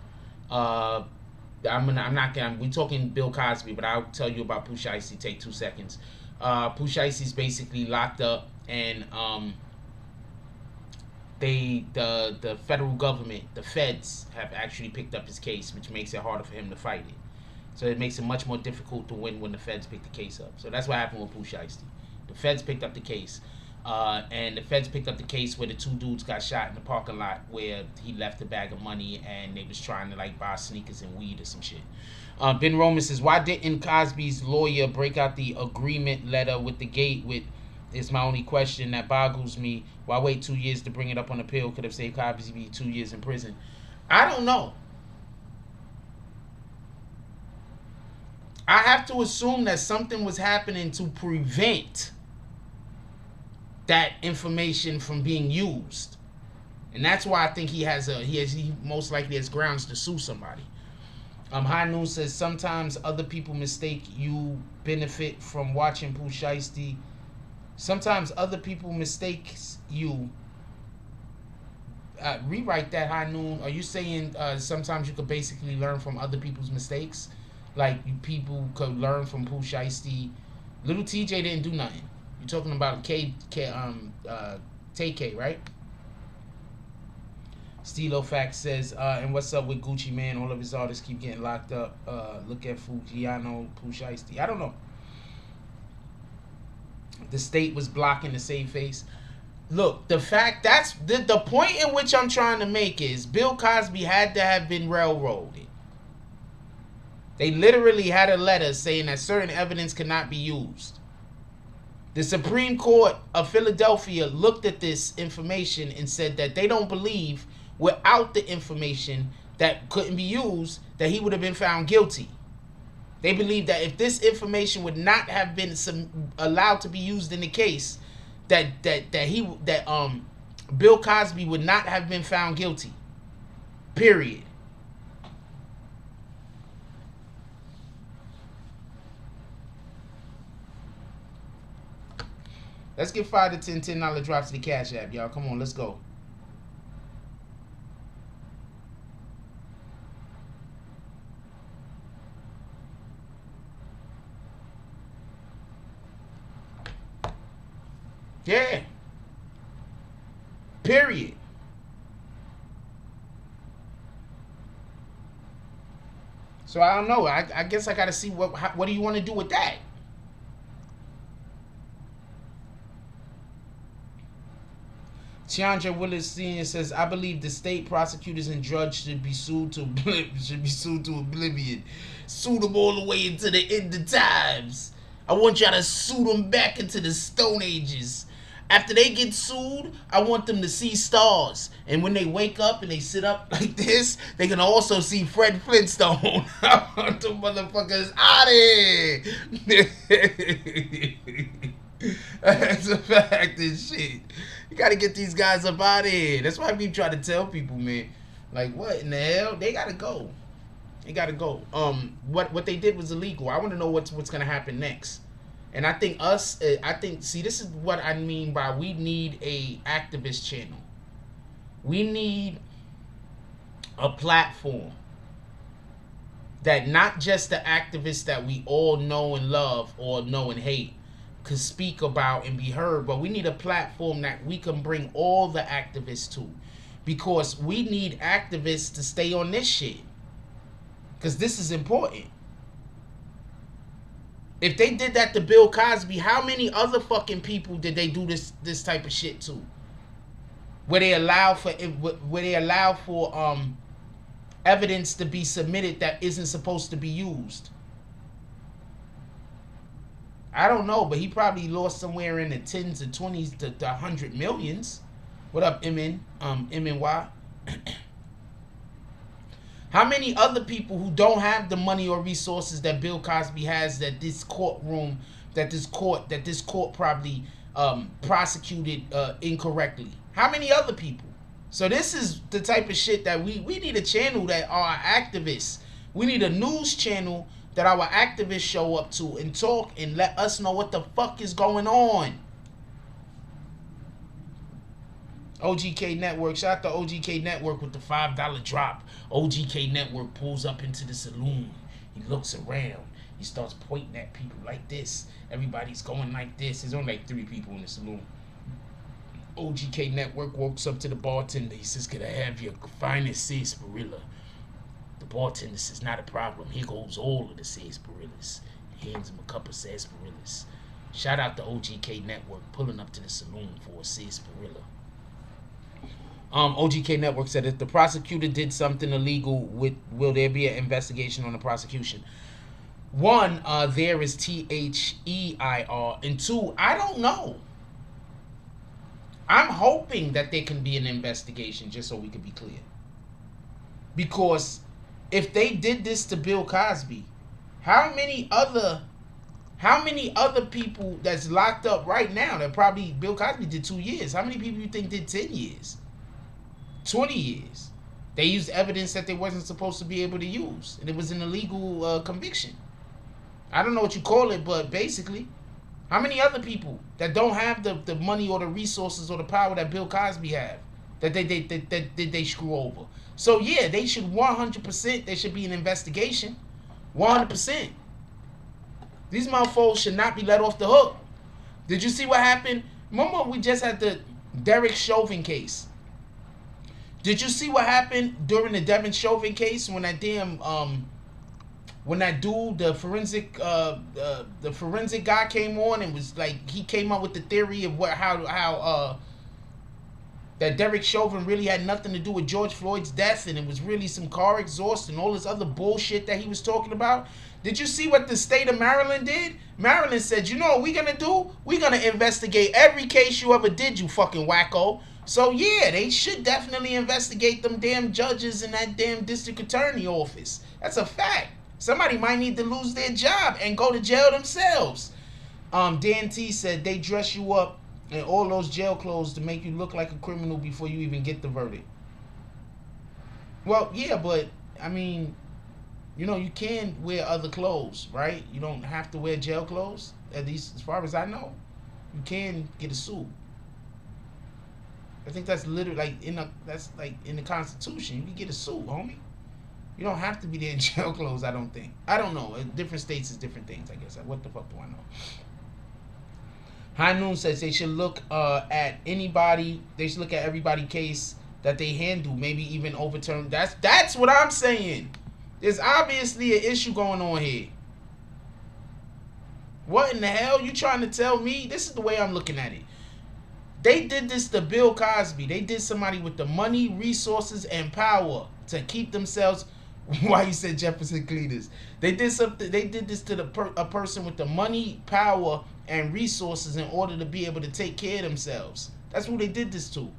We talking Bill Cosby, but I'll tell you about Pooh Shiesty. Take 2 seconds. Pooh Shiesty's basically locked up, and the federal government, the feds, have actually picked up his case, which makes it harder for him to fight it. So it makes it much more difficult to win when the feds pick the case up. So that's what happened with Pooh Shiesty. The feds picked up the case. And the feds picked up the case where the two dudes got shot in the parking lot where he left a bag of money and they was trying to like buy sneakers and weed or some shit. Ben Roman says, why didn't Cosby's lawyer break out the agreement letter with the gate with is my only question that boggles me. Why wait 2 years to bring it up on appeal? Could have saved Cosby 2 years in prison. I don't know. I have to assume that something was happening to prevent that information from being used, and that's why I think he most likely has grounds to sue somebody. High Noon says sometimes other people mistake you benefit from watching Pooh Shiesty. Sometimes other people mistake you. Rewrite that, High Noon. Are you saying sometimes you could basically learn from other people's mistakes? Like people could learn from Pooh Shiesty. Little TJ didn't do nothing. You're talking about TK, right? Stilo Fact says, and what's up with Gucci Man? All of his artists keep getting locked up. Look at Fujiano, Pooh Shiesty. I don't know. The state was blocking the save face. Look, the fact that's the point in which I'm trying to make is Bill Cosby had to have been railroaded. They literally had a letter saying that certain evidence cannot be used. The Supreme Court of Philadelphia looked at this information and said that they don't believe without the information that couldn't be used that he would have been found guilty. They believe that if this information would not have been allowed to be used in the case, that Bill Cosby would not have been found guilty. Period. Let's get 5 to 10 $10 drops to the Cash App, y'all. Come on, let's go. Yeah. Period. So I don't know. I guess I got to see what do you want to do with that? Chandra Willis Sr. says, I believe the state prosecutors and judge should be sued to oblivion. Sue them all the way into the end of times. I want y'all to sue them back into the Stone Ages. After they get sued, I want them to see stars. And when they wake up and they sit up like this, they can also see Fred Flintstone. I want them motherfuckers out of here. That's a fact and shit. You gotta get these guys up out of here. That's why we try to tell people, man. Like, what in the hell? They gotta go. They gotta go. What they did was illegal. I want to know what's gonna happen next. And I think see, this is what I mean by we need a activist channel. We need a platform that not just the activists that we all know and love or know and hate could speak about and be heard, but we need a platform that we can bring all the activists to, because we need activists to stay on this shit, because this is important. If they did that to Bill Cosby, how many other fucking people did they do this type of shit to? Where they allow for evidence to be submitted that isn't supposed to be used. I don't know, but he probably lost somewhere in the tens and 20s to 100 millions. What up, MNY? How many other people who don't have the money or resources that Bill Cosby has, that this court probably prosecuted incorrectly? How many other people? So this is the type of shit that we need a channel that are activists. We need a news channel that our activists show up to and talk and let us know what the fuck is going on. OGK Network, shout out to OGK Network with the $5 drop. OGK Network pulls up into the saloon. He looks around. He starts pointing at people like this. Everybody's going like this. There's only like 3 people in the saloon. OGK Network walks up to the bartender. He says, "Could I have your finest sarsaparilla?" The bartender says, "Not a problem. Here goes all of the sarsaparillas." He hands him a cup of sarsaparillas. Shout out to OGK Network pulling up to the saloon for a sarsaparilla. OGK Network said, if the prosecutor did something illegal, will there be an investigation on the prosecution? 1, there is THEIR, and 2, I don't know. I'm hoping that there can be an investigation, just so we can be clear. Because if they did this to Bill Cosby, how many other people that's locked up right now that probably Bill Cosby did 2 years? How many people you think did 10 years? 20 years. They used evidence that they wasn't supposed to be able to use, and it was an illegal conviction. I don't know what you call it, but basically, how many other people that don't have the money or the resources or the power that Bill Cosby have that they screw over? So yeah, they should 100%. There should be an investigation, 100%. These motherfuckers should not be let off the hook. Did you see what happened? Remember we just had the Derek Chauvin case. Did you see what happened during the Devin Chauvin case when that damn when that dude, the forensic guy came on and was like, he came up with the theory of how that Derek Chauvin really had nothing to do with George Floyd's death, and it was really some car exhaust and all this other bullshit that he was talking about? Did you see what the state of Maryland did? Maryland said, you know what we're gonna do? We're gonna investigate every case you ever did, you fucking wacko. So yeah, they should definitely investigate them damn judges in that damn district attorney office. That's a fact. Somebody might need to lose their job and go to jail themselves. Dan T said they dress you up in all those jail clothes to make you look like a criminal before you even get the verdict. Well, yeah, but I mean, you know, you can wear other clothes, right? You don't have to wear jail clothes. At least as far as I know, you can get a suit. I think that's literally like in the Constitution. You can get a suit, homie. You don't have to be there in jail clothes, I don't think. I don't know. Different states is different things, I guess. What the fuck do I know? High Noon says they should look at anybody. They should look at everybody case that they handle, maybe even overturn. That's what I'm saying. There's obviously an issue going on here. What in the hell you trying to tell me? This is the way I'm looking at it. They did this to Bill Cosby. They did somebody with the money, resources, and power to keep themselves. Why you said Jefferson Cleaners? They did something. They did this to a person with the money, power, and resources in order to be able to take care of themselves. That's who they did this to.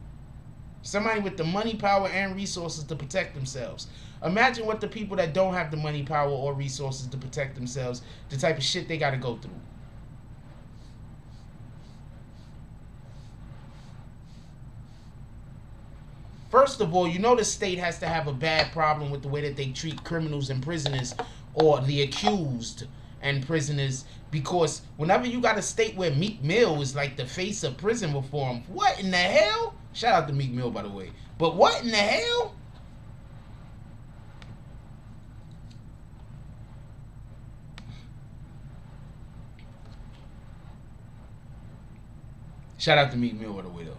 Somebody with the money, power, and resources to protect themselves. Imagine what the people that don't have the money, power, or resources to protect themselves, the type of shit they got to go through. First of all, you know the state has to have a bad problem with the way that they treat criminals and prisoners, or the accused and prisoners, because whenever you got a state where Meek Mill is like the face of prison reform, what in the hell? Shout out to Meek Mill, by the way. But what in the hell? Shout out to Meek Mill, by the way, though.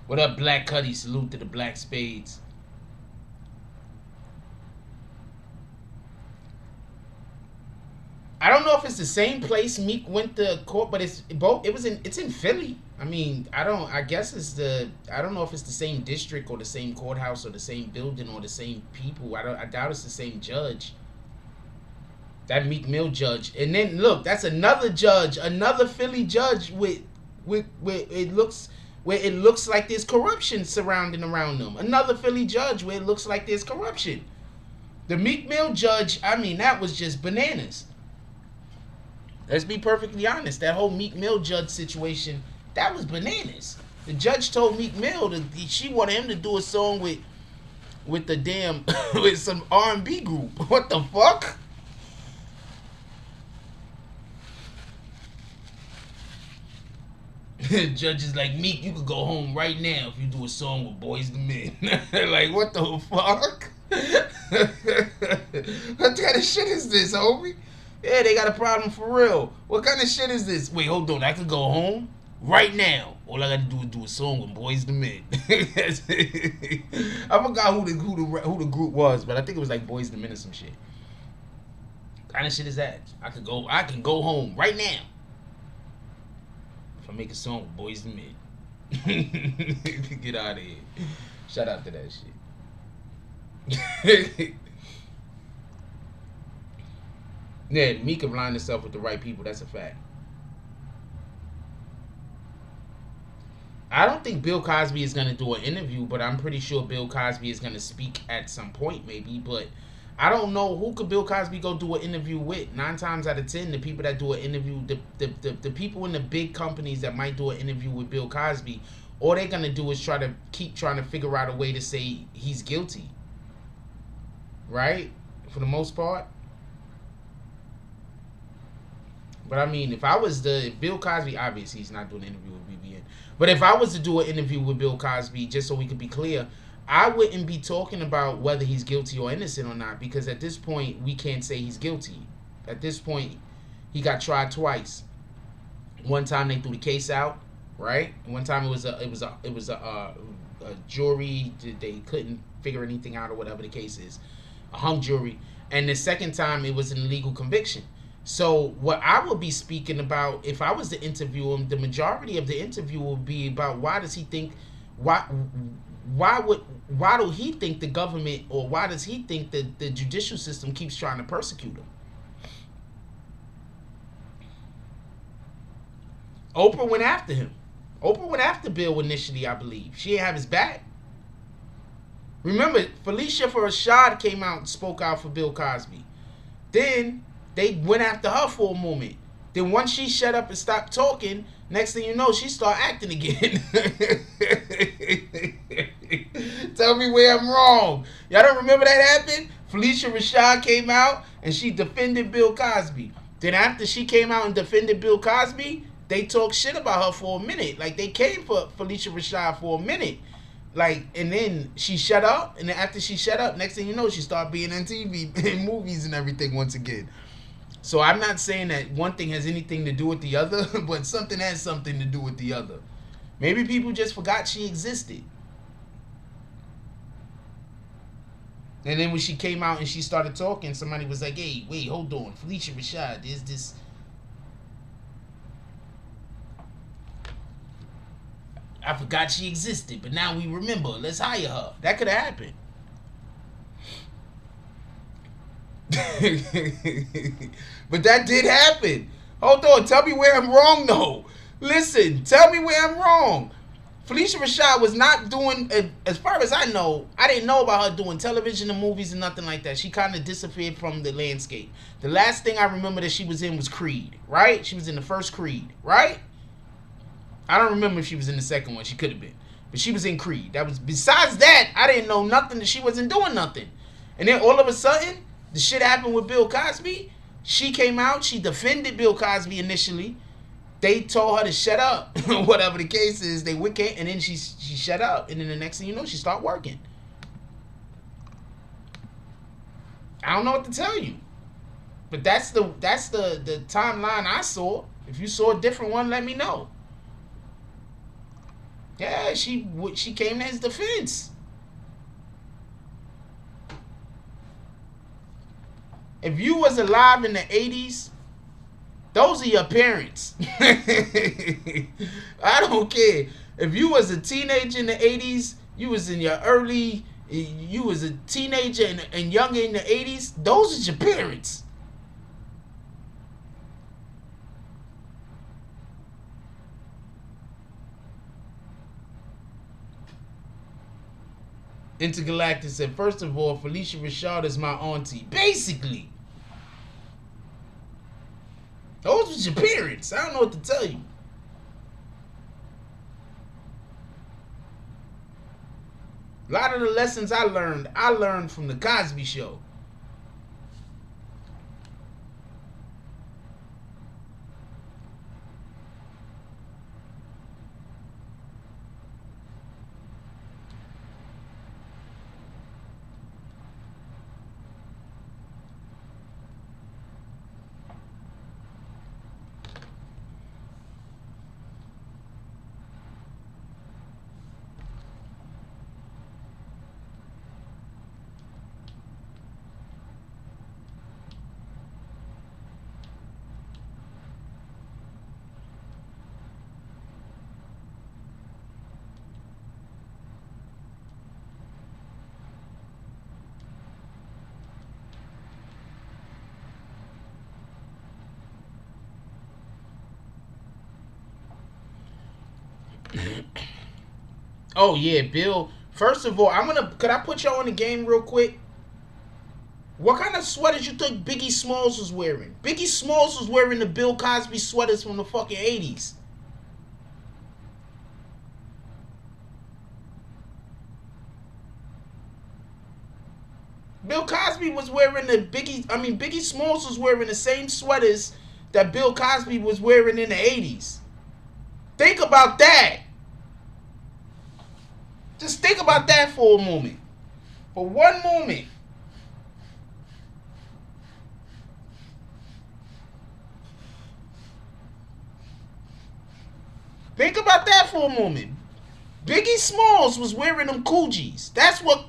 What up, Black Cuddy? Salute to the Black Spades. I don't know if it's the same place Meek went to court, but it's both. It's in Philly. I mean, I guess it's I don't know if it's the same district or the same courthouse or the same building or the same people. I doubt it's the same judge. That Meek Mill judge. And then look, that's another judge, another Philly judge with it looks like there's corruption surrounding around them. Another Philly judge where it looks like there's corruption. The Meek Mill judge, I mean, that was just bananas. Let's be perfectly honest. That whole Meek Mill judge situation, that was bananas. The judge told Meek Mill that she wanted him to do a song with the damn with some R&B group. What the fuck? Judge is like, Meek, you could go home right now if you do a song with Boys the Men. Like, what the fuck? What kind of shit is this, homie? Yeah, they got a problem for real. What kind of shit is this? Wait, hold on. I could go home right now. All I got to do is do a song with Boys the Men. I forgot who the group was, but I think it was like Boys the Men or some shit. What kind of shit is that? I can go home right now if I make a song with Boys the Men. Get out of here. Shout out to that shit. Yeah, Meek aligned himself with the right people. That's a fact. I don't think Bill Cosby is going to do an interview, but I'm pretty sure Bill Cosby is going to speak at some point, maybe. But I don't know who could Bill Cosby go do an interview with. 9 times out of 10, the people that do an interview, the people in the big companies that might do an interview with Bill Cosby, all they're going to do is keep trying to figure out a way to say he's guilty. Right? For the most part. But I mean, if Bill Cosby, obviously he's not doing an interview with BBN. But if I was to do an interview with Bill Cosby, just so we could be clear, I wouldn't be talking about whether he's guilty or innocent or not, because at this point we can't say he's guilty. At this point, he got tried twice. One time they threw the case out, right? One time it was a jury. They couldn't figure anything out or whatever the case is, a hung jury. And the second time it was an illegal conviction. So what I would be speaking about, if I was to interview him, the majority of the interview would be about why do he think the government, or why does he think that the judicial system keeps trying to persecute him? Oprah went after him. Oprah went after Bill initially, I believe. She didn't have his back. Remember, Felicia Rashad came out and spoke out for Bill Cosby. Then they went after her for a moment. Then once she shut up and stopped talking, next thing you know, she started acting again. Tell me where I'm wrong. Y'all don't remember that happened? Felicia Rashad came out and she defended Bill Cosby. Then after she came out and defended Bill Cosby, they talked shit about her for a minute. Like, they came for Felicia Rashad for a minute. Like, and then she shut up. And then after she shut up, next thing you know, she started being on TV and movies and everything once again. So I'm not saying that one thing has anything to do with the other, but something has something to do with the other. Maybe people just forgot she existed. And then when she came out and she started talking, somebody was like, hey, wait, hold on. Felicia Rashad, there's this. I forgot she existed, but now we remember. Let's hire her. That could have happened. But that did happen. Hold on. Tell me where I'm wrong, though. Listen. Tell me where I'm wrong. Felicia Rashad was not doing, as far as I know, I didn't know about her doing television and movies and nothing like that. She kind of disappeared from the landscape. The last thing I remember that she was in was Creed, right? She was in the first Creed, right? I don't remember if she was in the second one. She could have been. But she was in Creed. That was, besides that, I didn't know nothing, that she wasn't doing nothing. And then all of a sudden, the shit happened with Bill Cosby. She came out, she defended Bill Cosby initially. They told her to shut up. Whatever the case is, they wicked, and then she shut up. And then the next thing you know, she started working. I don't know what to tell you. But that's the timeline I saw. If you saw a different one, let me know. Yeah, she came to his defense. If you was alive in the 80s, those are your parents. I don't care. If you was a teenager in the 80s, you was in your early, you was a teenager and younger in the 80s, those are your parents. Intergalactic said, first of all, Felicia Rashad is my auntie. Basically. Those was your parents. I don't know what to tell you. A lot of the lessons I learned from the Cosby Show. Oh yeah, Bill. First of all, could I put y'all on the game real quick? What kind of sweaters you think Biggie Smalls was wearing? Biggie Smalls was wearing the Bill Cosby sweaters from the fucking 80s. Bill Cosby was wearing Biggie Smalls was wearing the same sweaters that Bill Cosby was wearing in the 80s. Think about that. Just think about that for a moment. For one moment. Think about that for a moment. Biggie Smalls was wearing them Coogies. That's what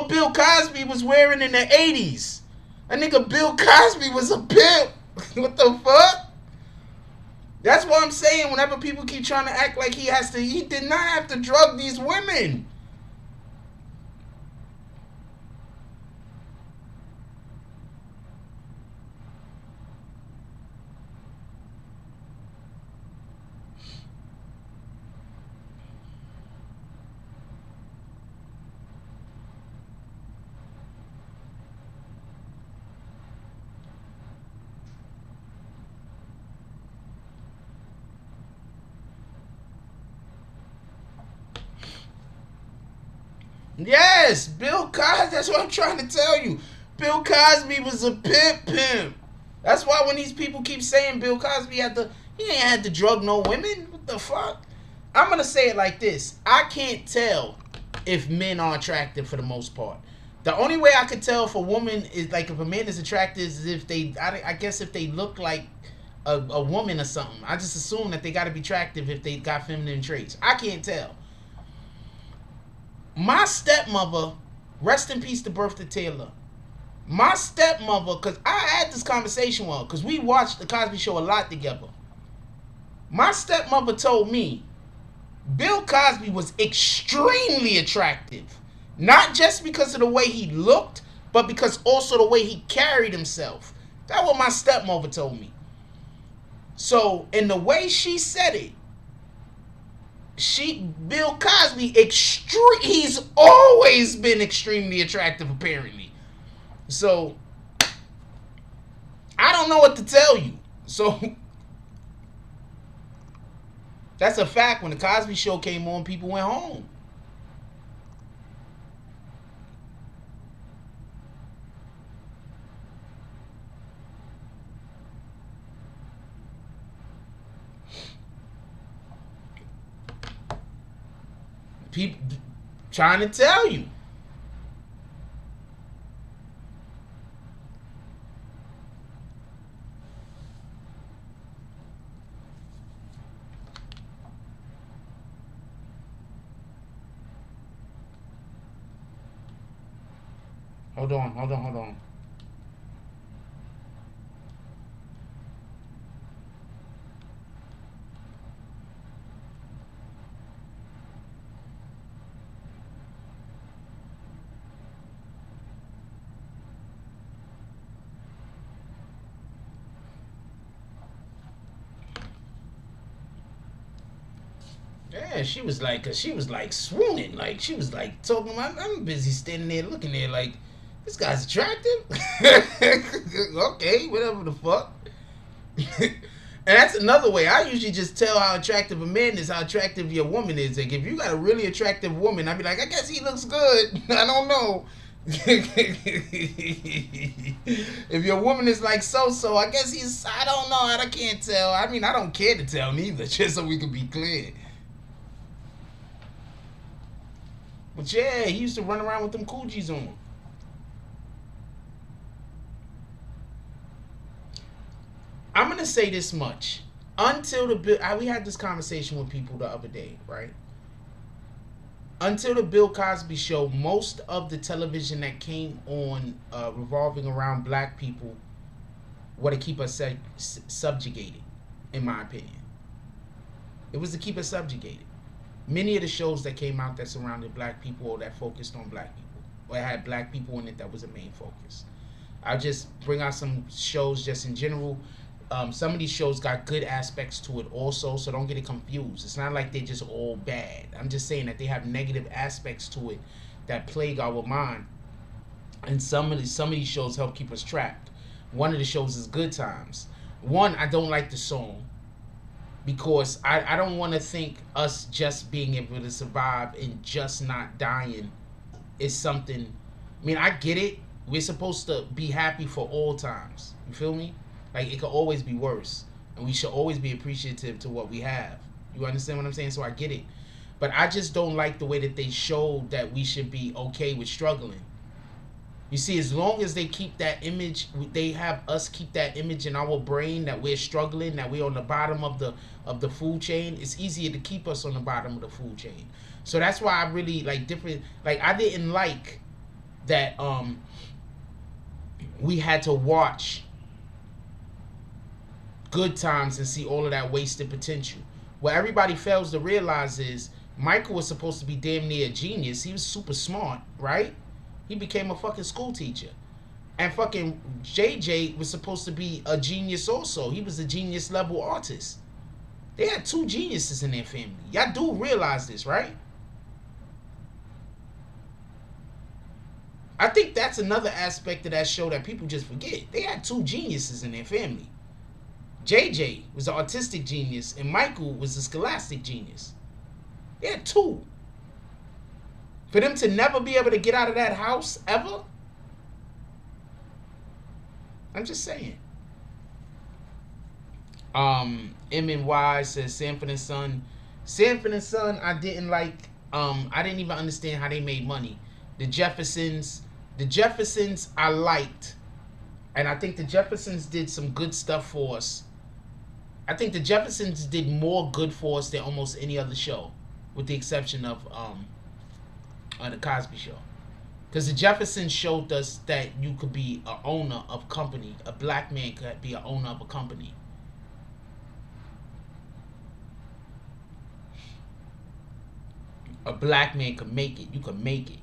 Bill Cosby was wearing in the 80s. That nigga Bill Cosby was a pimp. What the fuck? That's what I'm saying. Whenever people keep trying to act like he did not have to drug these women. Yes, Bill Cosby, that's what I'm trying to tell you. Bill Cosby was a pimp. That's why when these people keep saying Bill Cosby he ain't had to drug no women. What the fuck? I'm going to say it like this. I can't tell if men are attractive for the most part. The only way I could tell if a woman is, like, if a man is attractive is if I guess if they look like a woman or something. I just assume that they got to be attractive if they got feminine traits. I can't tell. My stepmother, rest in peace to Bertha Taylor. My stepmother, because I had this conversation with her, because we watched the Cosby Show a lot together. My stepmother told me Bill Cosby was extremely attractive. Not just because of the way he looked, but because also the way he carried himself. That's what my stepmother told me. So, in the way she said it, Bill Cosby, he's always been extremely attractive, apparently. So, I don't know what to tell you. So, that's a fact. When the Cosby Show came on, people went home. People trying to tell you. Hold on. Yeah, she was like swooning, like she was like talking about. I'm busy standing there looking there like, this guy's attractive. Okay, whatever the fuck. And that's another way. I usually just tell how attractive a man is, how attractive your woman is. Like, if you got a really attractive woman, I'd be like, I guess he looks good. I don't know. If your woman is like so, I guess I don't know. I can't tell. I mean, I don't care to tell neither, just so we can be clear. But yeah, he used to run around with them coogies on. I'm going to say this much. Until we had this conversation with people the other day, right? Until the Bill Cosby Show, most of the television that came on revolving around black people were to keep us subjugated, in my opinion. It was to keep us subjugated. Many of the shows that came out that surrounded black people or that focused on black people or had black people in it, that was the main focus. I'll just bring out some shows just in general. Some of these shows got good aspects to it also, so don't get it confused. It's not like they're just all bad. I'm just saying that they have negative aspects to it that plague our mind. And some of these shows help keep us trapped. One of the shows is Good Times. One, I don't like the song because I don't want to think us just being able to survive and just not dying is something. I mean, I get it. We're supposed to be happy for all times. You feel me? Like, it could always be worse. And we should always be appreciative to what we have. You understand what I'm saying? So I get it. But I just don't like the way that they showed that we should be okay with struggling. You see, as long as they keep that image, they have us keep that image in our brain that we're struggling, that we're on the bottom of the food chain, it's easier to keep us on the bottom of the food chain. So that's why I really like different, like I didn't like that we had to watch Good Times and see all of that wasted potential. What everybody fails to realize is Michael was supposed to be damn near a genius. He was super smart, right? He became a fucking school teacher. And fucking JJ was supposed to be a genius also. He was a genius level artist. They had two geniuses in their family. Y'all do realize this, right? I think that's another aspect of that show that people just forget. They had two geniuses in their family. JJ was an artistic genius and Michael was a scholastic genius. They had two. For them to never be able to get out of that house ever, I'm just saying. MNY says Sanford and Son. Sanford and Son, I didn't like. I didn't even understand how they made money. The Jeffersons I liked, and I think the Jeffersons did some good stuff for us. I think the Jeffersons did more good for us than almost any other show, with the exception of the Cosby Show. Because the Jeffersons showed us that you could be an owner of a company. A black man could be an owner of a company. A black man can make it. You can make it.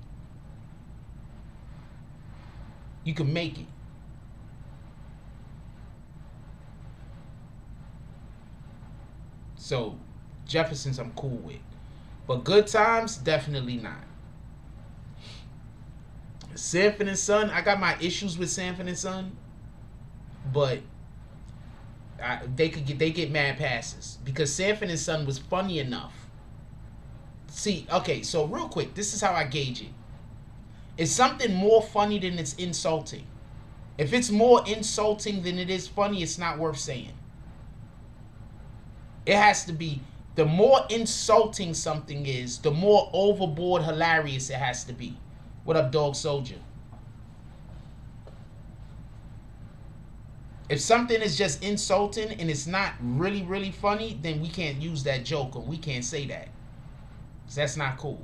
You can make it. So, Jefferson's I'm cool with. But Good Times, definitely not. Sanford and Son, I got my issues with Sanford and Son, but they get mad passes because Sanford and Son was funny enough. See, okay, so real quick, this is how I gauge it. Is something more funny than it's insulting? If it's more insulting than it is funny, it's not worth saying. It has to be, the more insulting something is, the more overboard hilarious it has to be. What up, Dog Soldier? If something is just insulting and it's not really, really funny, then we can't use that joke or we can't say that. So that's not cool.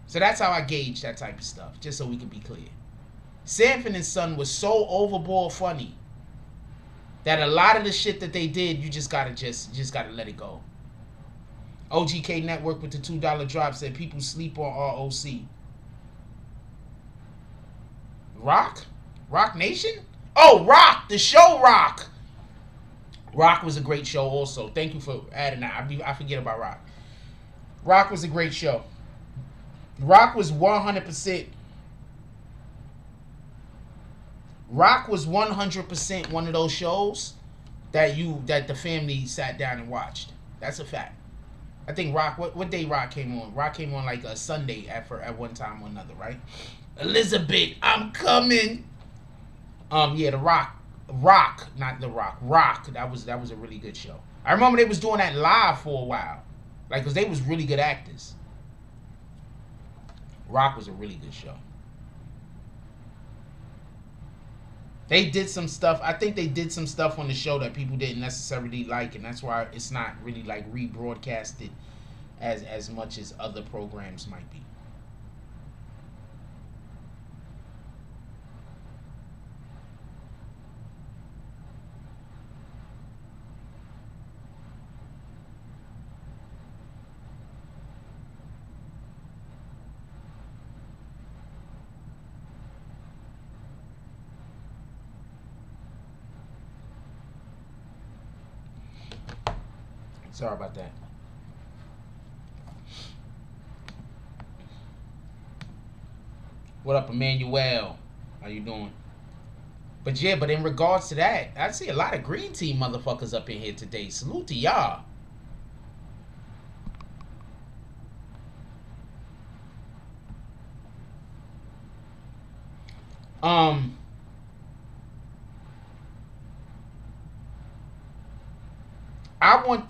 So that's how I gauge that type of stuff, just so we can be clear. Sanford and Son was so overboard funny that a lot of the shit that they did, you just gotta let it go. OGK Network with the $2 drop said people sleep on ROC. Rock Nation? Oh, Rock, the show Rock. Rock was a great show also. Thank you for adding that. I forget about Rock. Rock was a great show. Rock was 100%. Rock was 100% one of those shows that the family sat down and watched. That's a fact. I think Rock. What day Rock came on? Rock came on like a Sunday at one time or another, right? Elizabeth, I'm coming. Yeah, the Rock, not the Rock. Rock. That was a really good show. I remember they was doing that live for a while, like, cause they was really good actors. Rock was a really good show. They did some stuff. I think they did some stuff on the show that people didn't necessarily like, and that's why it's not really like rebroadcasted as much as other programs might be. Sorry about that. What up, Emmanuel? How you doing? But yeah, but in regards to that, I see a lot of green team motherfuckers up in here today. Salute to y'all.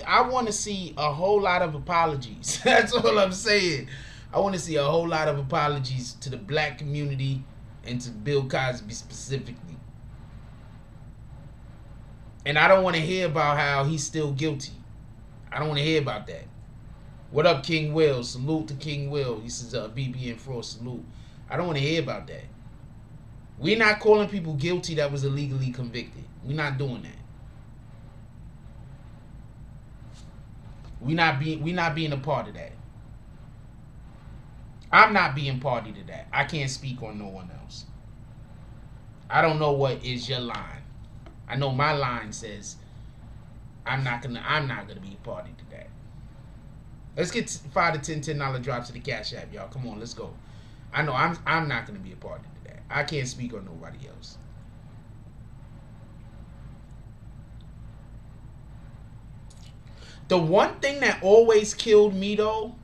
I want to see a whole lot of apologies. That's all I'm saying. I want to see a whole lot of apologies to the black community and to Bill Cosby specifically. And I don't want to hear about how he's still guilty. I don't want to hear about that. What up, King Will? Salute to King Will. He says, BBN for salute. I don't want to hear about that. We're not calling people guilty that was illegally convicted. We're not doing that. We not being a part of that. I'm not being party to that. I can't speak on no one else. I don't know what is your line. I know my line says I'm not gonna be a party to that. Let's get $5 to $10 drops to the Cash App, y'all. Come on, let's go. I know I'm not gonna be a party to that. I can't speak on nobody else. The one thing that always killed me, though,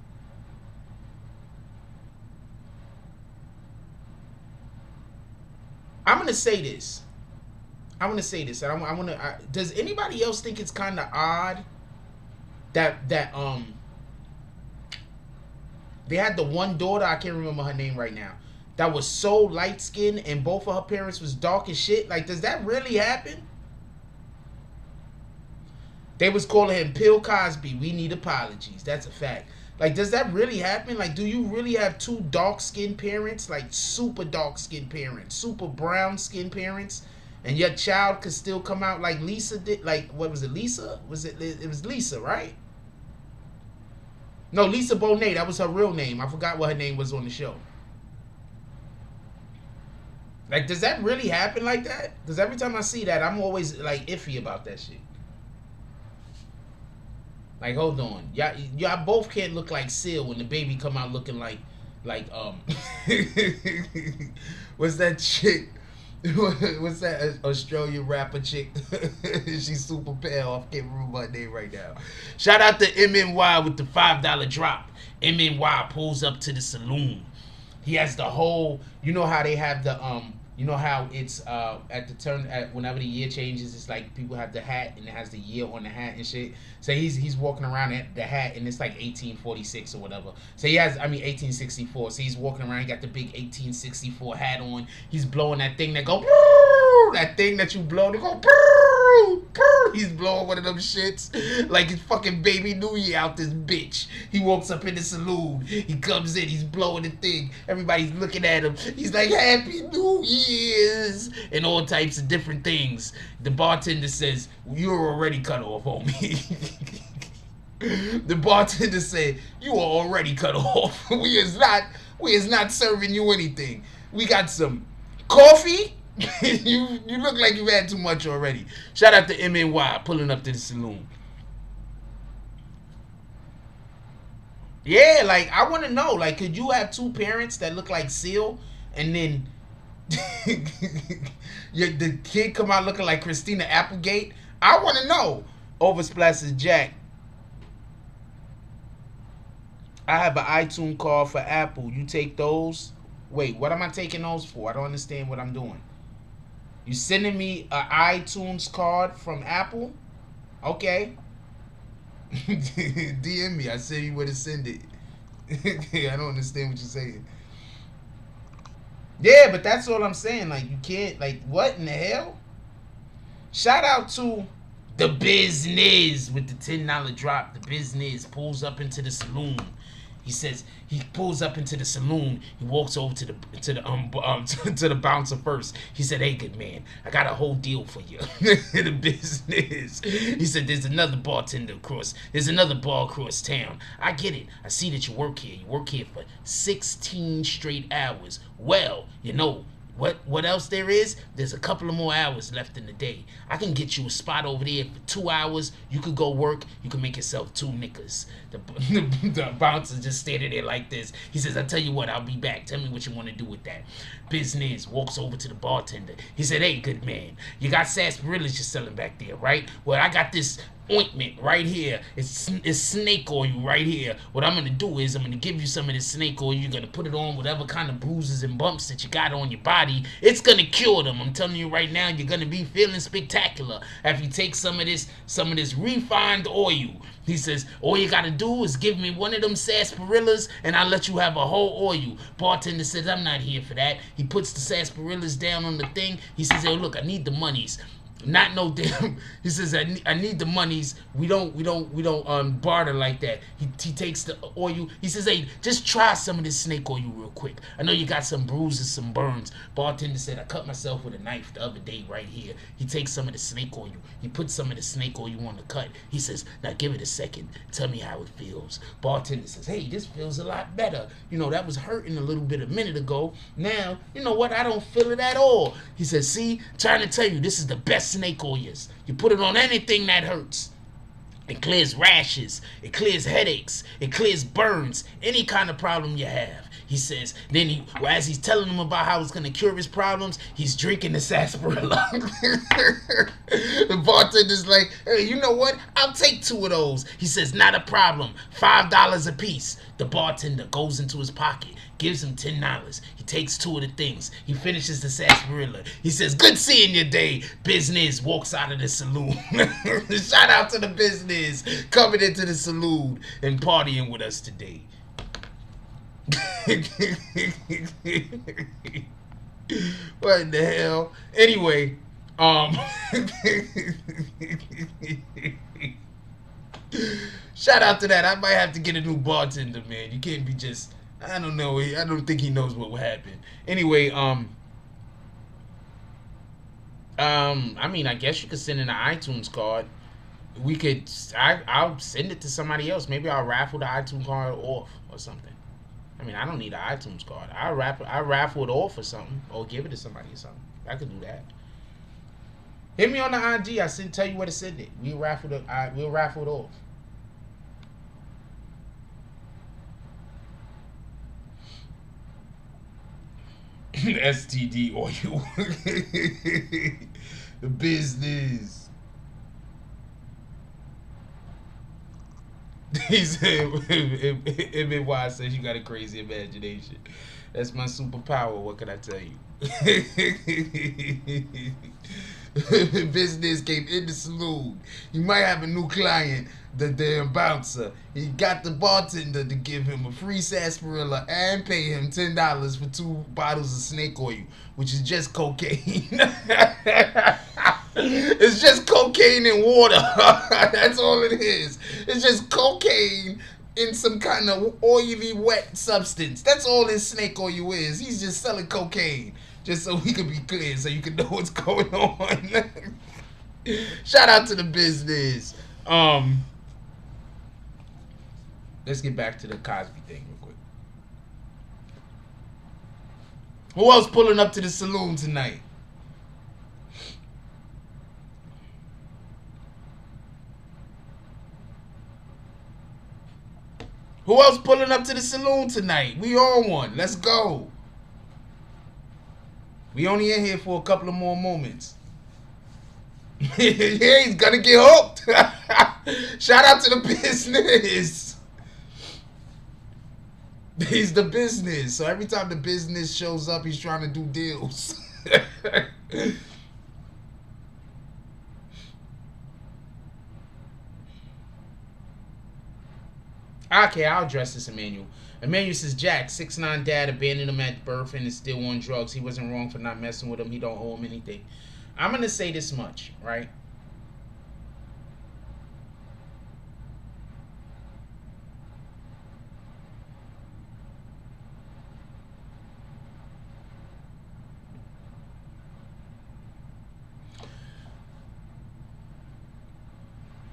I'm gonna say this. Does anybody else think it's kind of odd that they had the one daughter, I can't remember her name right now, that was so light skinned and both of her parents was dark as shit? Like, does that really happen? They was calling him Bill Cosby. We need apologies. That's a fact. Like, does that really happen? Like, do you really have two dark-skinned parents? Like, super dark-skinned parents. Super brown-skinned parents? And your child could still come out like Lisa did? Like, what was it, Lisa? It was Lisa, right? No, Lisa Bonet. That was her real name. I forgot what her name was on the show. Like, does that really happen like that? Because every time I see that, I'm always like iffy about that shit. Like, hold on, y'all both can't look like Seal when the baby come out looking like what's that chick? What's that Australian rapper chick? She's super pale. I can't remember her name right now. Shout out to MNY with the $5 drop. MNY pulls up to the saloon. He has the whole, you know how they have the you know how it's at the turn at whenever the year changes, it's like people have the hat and it has the year on the hat and shit. So he's walking around at the hat and it's like 1846 or whatever. So he has 1864. So he's walking around, he got the big 1864 hat on. He's blowing that thing that go that thing that you blow to go. He's blowing one of them shits like it's fucking Baby New Year out this bitch. He walks up in the saloon. He comes in. He's blowing the thing. Everybody's looking at him. He's like, Happy New Year's and all types of different things. The bartender says, you're already cut off, homie. The bartender said, you are already cut off. We is not serving you anything. We got some coffee. you look like you've had too much already. Shout out to MNY pulling up to the saloon. Yeah, like I want to know, like, could you have two parents that look like Seal, and then the kid come out looking like Christina Applegate? I want to know. Oversplashes Jack. I have an iTunes card for Apple. You take those? Wait, what am I taking those for? I don't understand what I'm doing. You sending me an iTunes card from Apple? Okay. DM me. I said you where to send it. I don't understand what you're saying. Yeah, but that's all I'm saying. Like, you can't, like, what in the hell? Shout out to the business with the $10 drop. The business pulls up into the saloon. He says he pulls up into the saloon. He walks over to the bouncer first. He said, "Hey, good man, I got a whole deal for you." The business. He said, "There's another bartender across. There's another bar across town. I get it. I see that you work here. You work here for 16 straight hours. Well, you know." What else there is? There's a couple of more hours left in the day. I can get you a spot over there for 2 hours. You could go work. You can make yourself 2 niggas. The bouncer just standing there like this. He says, "I tell you what, I'll be back. Tell me what you want to do with that." Business walks over to the bartender. He said, "Hey, good man, you got sarsaparillas you're selling back there, right? Well, I got this ointment right here. It's snake oil right here. What I'm gonna do is I'm gonna give you some of this snake oil. You're gonna put it on whatever kind of bruises and bumps that you got on your body. It's gonna cure them. I'm telling you right now, you're gonna be feeling spectacular after you take some of this refined oil." He says, "All you gotta do is give me one of them sarsaparillas and I'll let you have a whole oil." Bartender says, "I'm not here for that." He puts the sarsaparillas down on the thing. He says, "Hey, look, I need the monies." Not no damn. He says, I need the monies. We don't barter like that. He takes the oil. He says, "Hey, just try some of this snake oil real quick. I know you got some bruises, some burns." Bartender said, "I cut myself with a knife the other day right here." He takes some of the snake oil. He puts some of the snake oil on the cut. He says, "Now give it a second. Tell me how it feels." Bartender says, "Hey, this feels a lot better. You know, that was hurting a little bit a minute ago. Now, you know what? I don't feel it at all." He says, "See, trying to tell you, this is the best snake oil. You put it on anything that hurts. It clears rashes. It clears headaches. It clears burns. Any kind of problem you have." He says, then as he's telling him about how it's going to cure his problems, he's drinking the sarsaparilla. The bartender's like, "Hey, you know what? I'll take 2 of those." He says, "Not a problem. $5 a piece." The bartender goes into his pocket, gives him $10. He takes 2 of the things. He finishes the sarsaparilla. He says, "Good seeing you day." Business walks out of the saloon. Shout out to the business coming into the saloon and partying with us today. What in the hell? Anyway, shout out to that. I might have to get a new bartender, man. You can't be just, I don't know. I don't think he knows what will happen. Anyway, I mean, I guess you could send in an iTunes card. we could. I'll send it to somebody else. Maybe I'll raffle the iTunes card off or something. I mean, I don't need an iTunes card. I raffle it off or something, or give it to somebody or something. I could do that. Hit me on the IG. I tell you where to send it. We'll raffle it off. STD oil. The business. He said, MNY says you got a crazy imagination. That's my superpower. What can I tell you? Business came in the saloon. You might have a new client, the damn bouncer. He got the bartender to give him a free sarsaparilla and pay him $10 for 2 bottles of snake oil, which is just cocaine. It's just cocaine and water. That's all it is. It's just cocaine in some kind of oily, wet substance. That's all this snake oil is. He's just selling cocaine. Just so we can be clear, so you can know what's going on. Shout out to the business. Let's get back to the Cosby thing real quick. Who else pulling up to the saloon tonight? Who else pulling up to the saloon tonight? We on one. Let's go. We only in here for a couple of more moments. Yeah, he's gonna get hooked. Shout out to the business. He's the business. So every time the business shows up, he's trying to do deals. Okay, I'll address this, Emmanuel. Emmanuel says, Jack, 6'9" dad abandoned him at birth and is still on drugs. He wasn't wrong for not messing with him. He don't owe him anything. I'm going to say this much, right?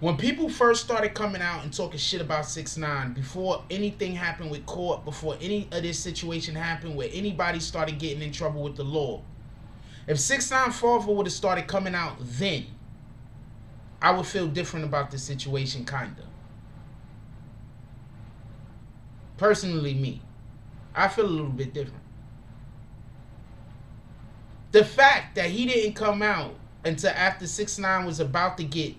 When people first started coming out and talking shit about 6ix9ine, before anything happened with court, before any of this situation happened where anybody started getting in trouble with the law, if 6ix9ine father would have started coming out then, I would feel different about the situation, kinda. Personally, me. I feel a little bit different. The fact that he didn't come out until after 6ix9ine was about to get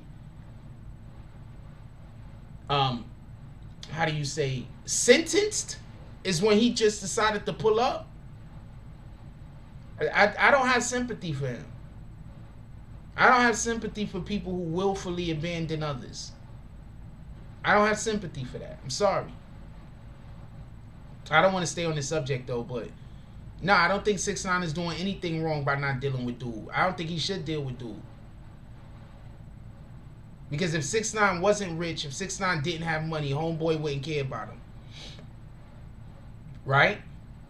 how do you say, sentenced, is when he just decided to pull up. I don't have sympathy for him. I don't have sympathy for people who willfully abandon others. I don't have sympathy for that. I'm sorry. I don't want to stay on this subject though, but no, I don't think 6ix9ine is doing anything wrong by not dealing with dude. I don't think he should deal with dude. Because if 6ix9ine wasn't rich, if 6ix9ine didn't have money, homeboy wouldn't care about him. Right?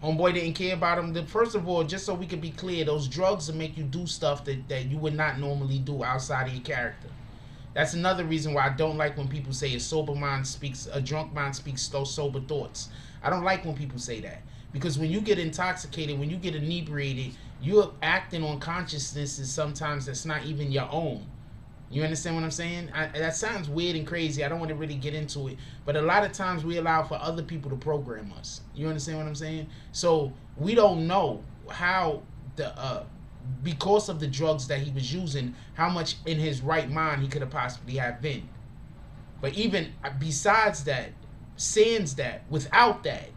Homeboy didn't care about him. First of all, just so we can be clear, those drugs will make you do stuff that you would not normally do outside of your character. That's another reason why I don't like when people say a drunk mind speaks sober thoughts. I don't like when people say that. Because when you get intoxicated, when you get inebriated, you're acting on consciousnesses sometimes that's not even your own. You understand what I'm saying? That sounds weird and crazy. I don't want to really get into it. But a lot of times we allow for other people to program us. You understand what I'm saying? So we don't know how because of the drugs that he was using, how much in his right mind he could have possibly have been. But even besides that, sans that, without that,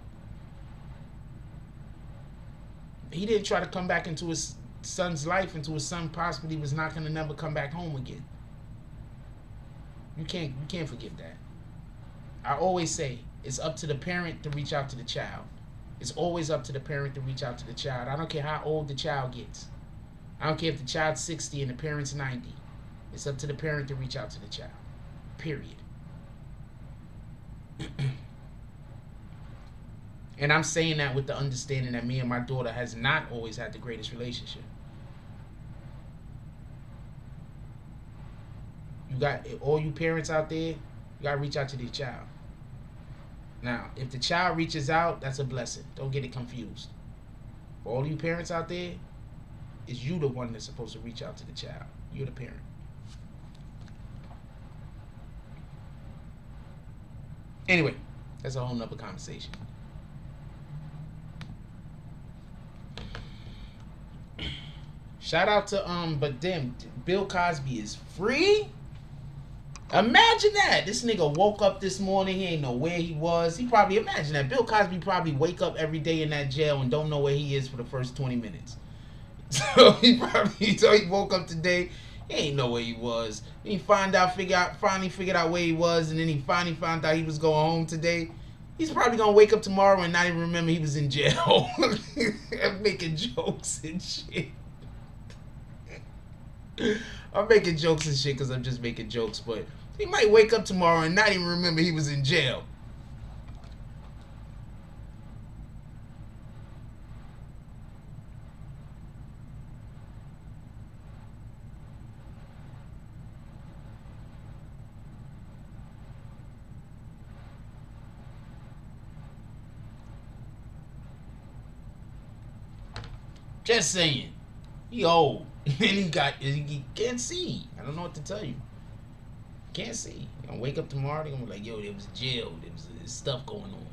he didn't try to come back into his son's life, into his son possibly was not going to never come back home again. You can't forgive that. I always say it's up to the parent to reach out to the child. It's always up to the parent to reach out to the child. I don't care how old the child gets. I don't care if the child's 60 and the parent's 90. It's up to the parent to reach out to the child. Period. And I'm saying that with the understanding that me and my daughter has not always had the greatest relationship. You got all you parents out there, you gotta reach out to their child. Now, if the child reaches out, that's a blessing. Don't get it confused. For all you parents out there, it's you the one that's supposed to reach out to the child. You're the parent. Anyway, that's a whole nother conversation. Shout out to but damn, Bill Cosby is free. Imagine that. This nigga woke up this morning, he ain't know where he was. He probably, imagine that. Bill Cosby probably wake up every day in that jail and don't know where he is for the first 20 minutes. So he woke up today, he ain't know where he was. He finally figured out where he was, and then he finally found out he was going home today. He's probably gonna wake up tomorrow and not even remember he was in jail. I'm making jokes and shit. I'm making jokes and shit because I'm just making jokes, but he might wake up tomorrow and not even remember he was in jail. Just saying. He old. And he can't see. I don't know what to tell you. Can't see. You're gonna wake up tomorrow, they're gonna be like, yo, there was jail. There was stuff going on.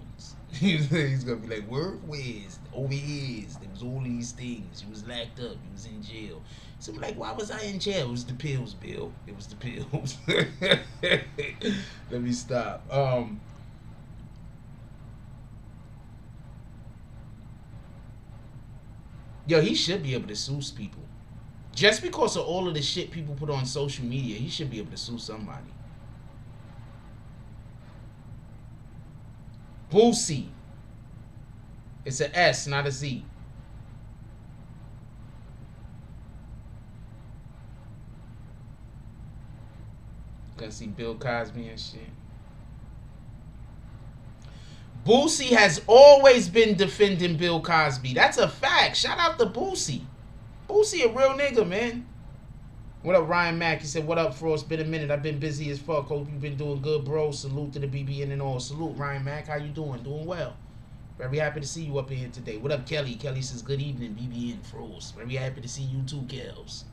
He's gonna be like, where's over here? There was all these things. He was locked up. He was in jail. So I'm like, why was I in jail? It was the pills, Bill. It was the pills. Let me stop. Yo, he should be able to sue people. Just because of all of the shit people put on social media, he should be able to sue somebody. Boosie. It's an S, not a Z. Gonna see Bill Cosby and shit. Boosie has always been defending Bill Cosby. That's a fact. Shout out to Boosie. Boosie a real nigga, man. What up, Ryan Mack? He said, what up, Frost? Been a minute. I've been busy as fuck. Hope you've been doing good, bro. Salute to the BBN and all. Salute, Ryan Mack. How you doing? Doing well. Very happy to see you up in here today. What up, Kelly? Kelly says, good evening, BBN Frost. Very happy to see you too, Kels.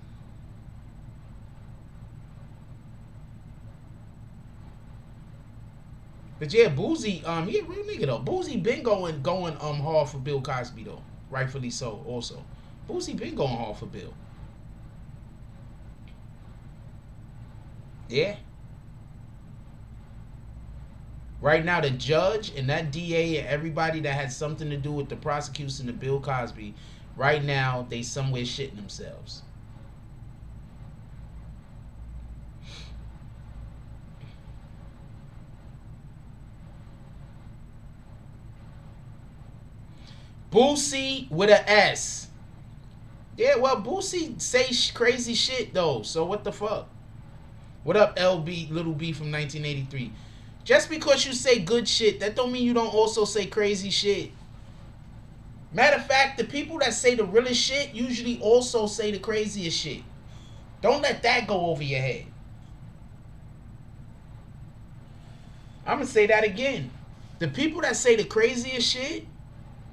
But yeah, Boosie, he a real nigga though. Boosie been going hard for Bill Cosby though. Rightfully so also. Boosie been going hard for Bill. Yeah. Right now the judge and that DA and everybody that had something to do with the prosecution of Bill Cosby, right now they somewhere shitting themselves. Boosie with an S. Yeah, well, Boosie say crazy shit, though. So what the fuck? What up, LB, Little B from 1983? Just because you say good shit, that don't mean you don't also say crazy shit. Matter of fact, the people that say the realest shit usually also say the craziest shit. Don't let that go over your head. I'm going to say that again. The people that say the craziest shit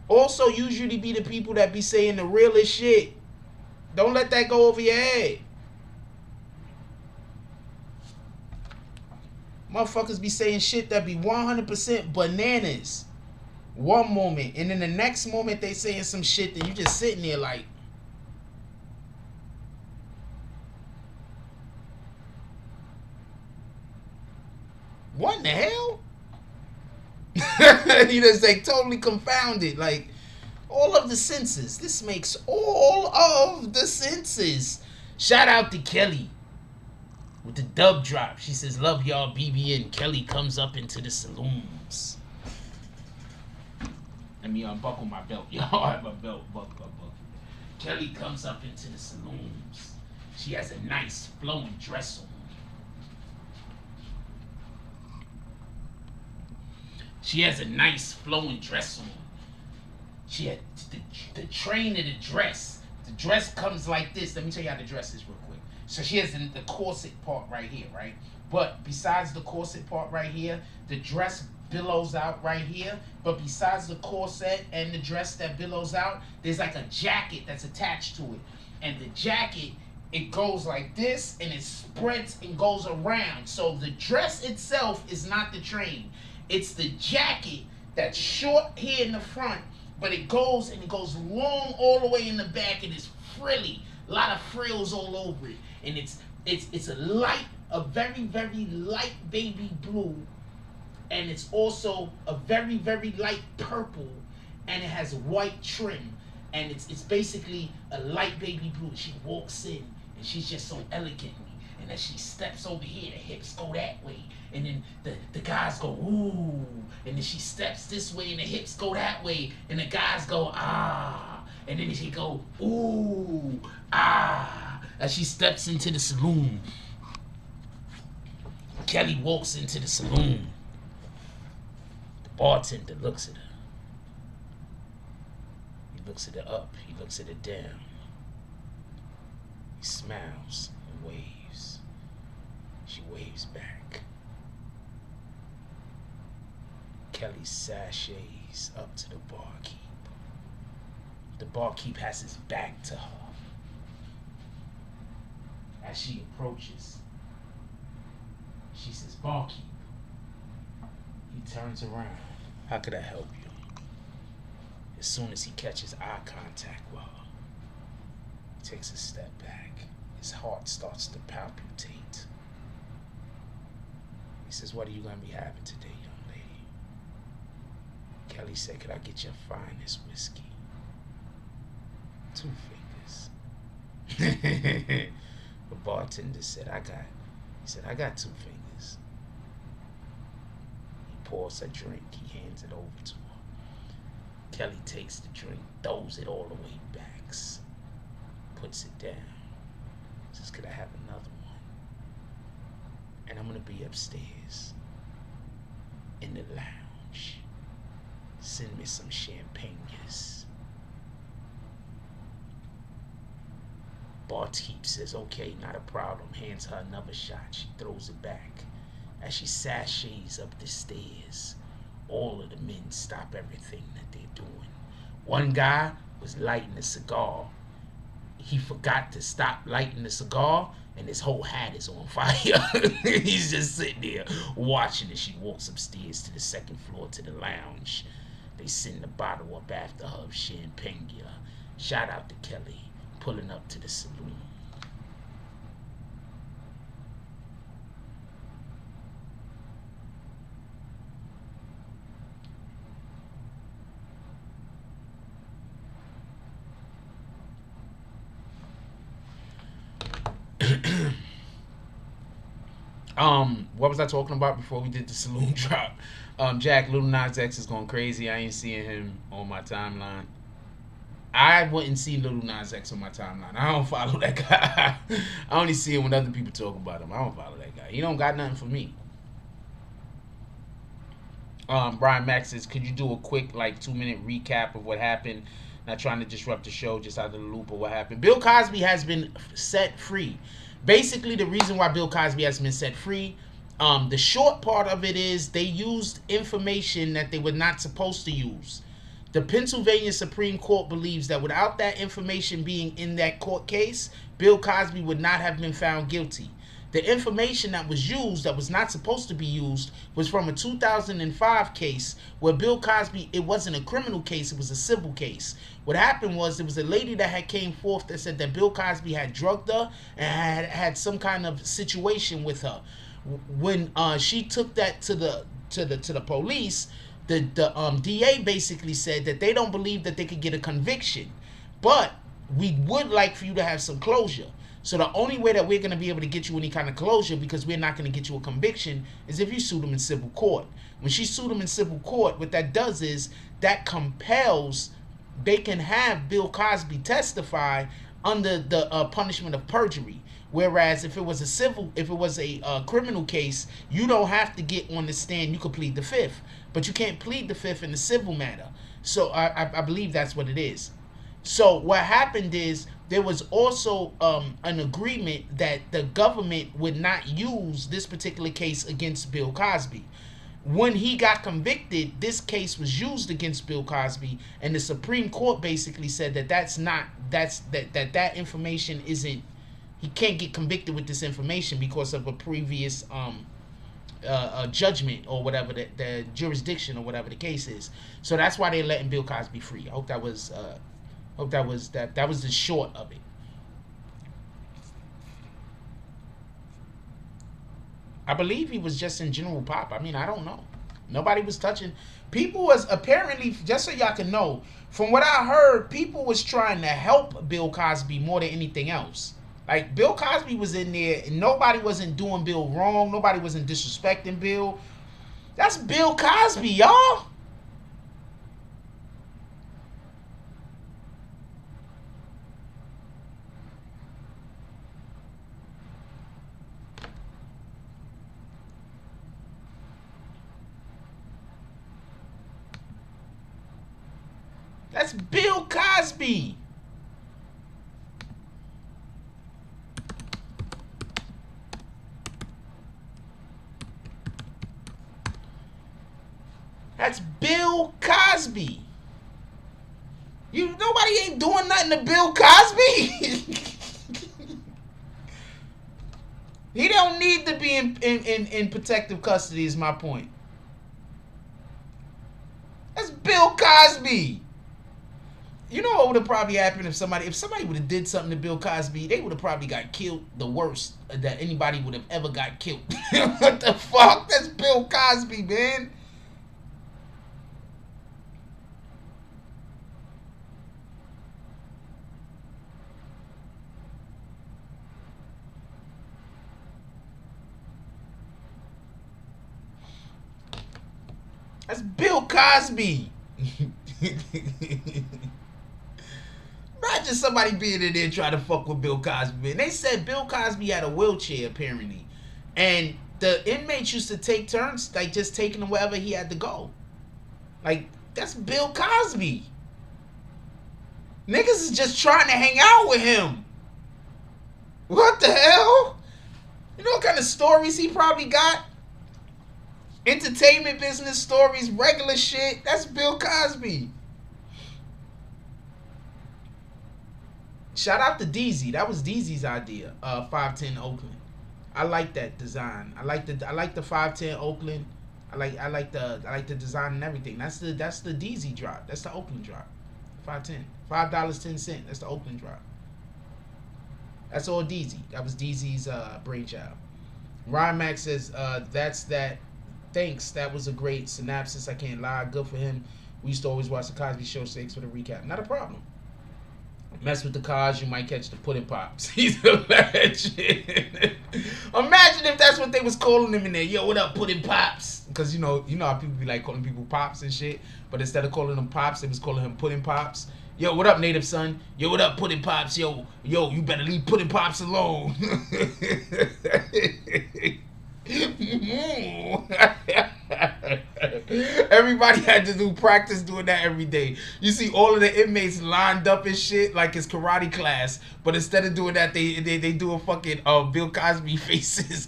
also usually be the people that be saying the realest shit. Don't let that go over your head. Motherfuckers be saying shit that be 100% bananas one moment, and then the next moment they saying some shit that you just sitting there like, what in the hell? You just like totally confounded, like all of the senses. This makes all of the senses. Shout out to Kelly with the dub drop. She says, love y'all, BBN. Kelly comes up into the saloons. Let me unbuckle my belt. Y'all I have a belt buckle. Kelly comes up into the saloons. She has a nice flowing dress on. She has a nice flowing dress on. She had the train of the dress. The dress comes like this. Let me tell you how the dress is real quick. So she has the corset part right here, right? But besides the corset part right here, the dress billows out right here. But besides the corset and the dress that billows out, there's like a jacket that's attached to it. And the jacket, it goes like this and it spreads and goes around. So the dress itself is not the train. It's the jacket that's short here in the front, but it goes long all the way in the back, and it's frilly. A lot of frills all over it. And it's a very, very light baby blue, and it's also a very, very light purple, and it has white trim, and it's basically a light baby blue. She walks in and she's just so elegantly, and as she steps over here, the hips go that way, and then the guys go ooh, and then she steps this way and the hips go that way, and the guys go ah, and then she go ooh ah, as she steps into the saloon. Kelly walks into the saloon. The bartender looks at her. He looks at her up. He looks at her down. He smiles and waves. She waves back. Kelly sashays up to the barkeep. The barkeep has his back to her. As she approaches, she says, "Barkeep." He turns around. "How could I help you?" As soon as he catches eye contact with her, he takes a step back. His heart starts to palpitate. He says, "What are you going to be having today, young lady?" Kelly said, "Could I get your finest whiskey?" 2 fingers. The bartender said, "I got 2 fingers." He pours a drink. He hands it over to her. Kelly takes the drink, throws it all the way back, puts it down. Says, "Could I have another one?" And I'm going to be upstairs in the lounge. Send me some champagne. Barkeep says, "Okay, not a problem." Hands her another shot. She throws it back. As she sashays up the stairs, all of the men stop everything that they're doing. One guy was lighting a cigar. He forgot to stop lighting the cigar, and his whole hat is on fire. He's just sitting there watching as she walks upstairs to the 2nd floor to the lounge. They send the bottle up after her of champagne. Shout out to Kelly, pulling up to the saloon. What was I talking about before we did the saloon drop? Jack, Lil Nas X is going crazy. I ain't seeing him on my timeline. I wouldn't see Lil Nas X on my timeline. I don't follow that guy. I only see him when other people talk about him. I don't follow that guy. He don't got nothing for me. Brian Max says, "Could you do a quick 2-minute recap of what happened? Not trying to disrupt the show, just out of the loop of what happened." Bill Cosby has been set free. Basically, the reason why Bill Cosby has been set free, the short part of it is they used information that they were not supposed to use. The Pennsylvania Supreme Court believes that without that information being in that court case, Bill Cosby would not have been found guilty. The information that was used, that was not supposed to be used, was from a 2005 case where Bill Cosby, it wasn't a criminal case, it was a civil case. What happened was there was a lady that had came forth that said that Bill Cosby had drugged her and had some kind of situation with her. When she took that to the police, the DA basically said that they don't believe that they could get a conviction, but we would like for you to have some closure. So the only way that we're going to be able to get you any kind of closure, because we're not going to get you a conviction, is if you sue them in civil court. When she sued them in civil court, what that does is that compels, they can have Bill Cosby testify under the punishment of perjury. Whereas if it was a criminal case, you don't have to get on the stand. You could plead the fifth, but you can't plead the fifth in the civil matter. So I believe that's what it is. So what happened is there was also an agreement that the government would not use this particular case against Bill Cosby. When he got convicted, this case was used against Bill Cosby, and the Supreme Court basically said that that information isn't. He can't get convicted with this information because of a previous judgment or whatever the jurisdiction or whatever the case is. So that's why they're letting Bill Cosby free. I hope that was that was the short of it. I believe he was just in general pop. I mean, I don't know. Nobody was touching. People was apparently, just so y'all can know, from what I heard, people was trying to help Bill Cosby more than anything else. Like, Bill Cosby was in there, and nobody wasn't doing Bill wrong. Nobody wasn't disrespecting Bill. That's Bill Cosby, y'all. That's Bill Cosby. That's Bill Cosby. Nobody ain't doing nothing to Bill Cosby. He don't need to be in protective custody, is my point. That's Bill Cosby. You know what would have probably happened if somebody would have did something to Bill Cosby? They would have probably got killed the worst that anybody would have ever got killed. What the fuck? That's Bill Cosby, man. That's Bill Cosby. Imagine somebody being in there trying to fuck with Bill Cosby. And they said Bill Cosby had a wheelchair, apparently. And the inmates used to take turns, like, just taking him wherever he had to go. Like, that's Bill Cosby. Niggas is just trying to hang out with him. What the hell? You know what kind of stories he probably got? Entertainment business stories, regular shit. That's Bill Cosby. Shout out to DZ. That was DZ's idea. 510 Oakland. I like that design. I like the 510 Oakland. I like the design and everything. That's the DZ drop. That's the Oakland drop. 510. $5.10. That's the Oakland drop. That's all DZ. That was DZ's brainchild. Ryan Max says that's that. Thanks. That was a great synopsis. I can't lie. Good for him. We used to always watch the Cosby Show. Thanks for the recap. Not a problem. Mess with the cars, you might catch the pudding pops. He's a legend. Imagine if that's what they was calling him in there. Yo, what up, pudding pops? Because you know how people be like calling people pops and shit. But instead of calling them pops, they was calling him pudding pops. Yo, what up, native son? Yo, what up, pudding pops? Yo, you better leave pudding pops alone. Everybody had to do practice doing that every day. You see all of the inmates lined up and shit like it's karate class, but instead of doing that, they do a fucking Bill Cosby faces.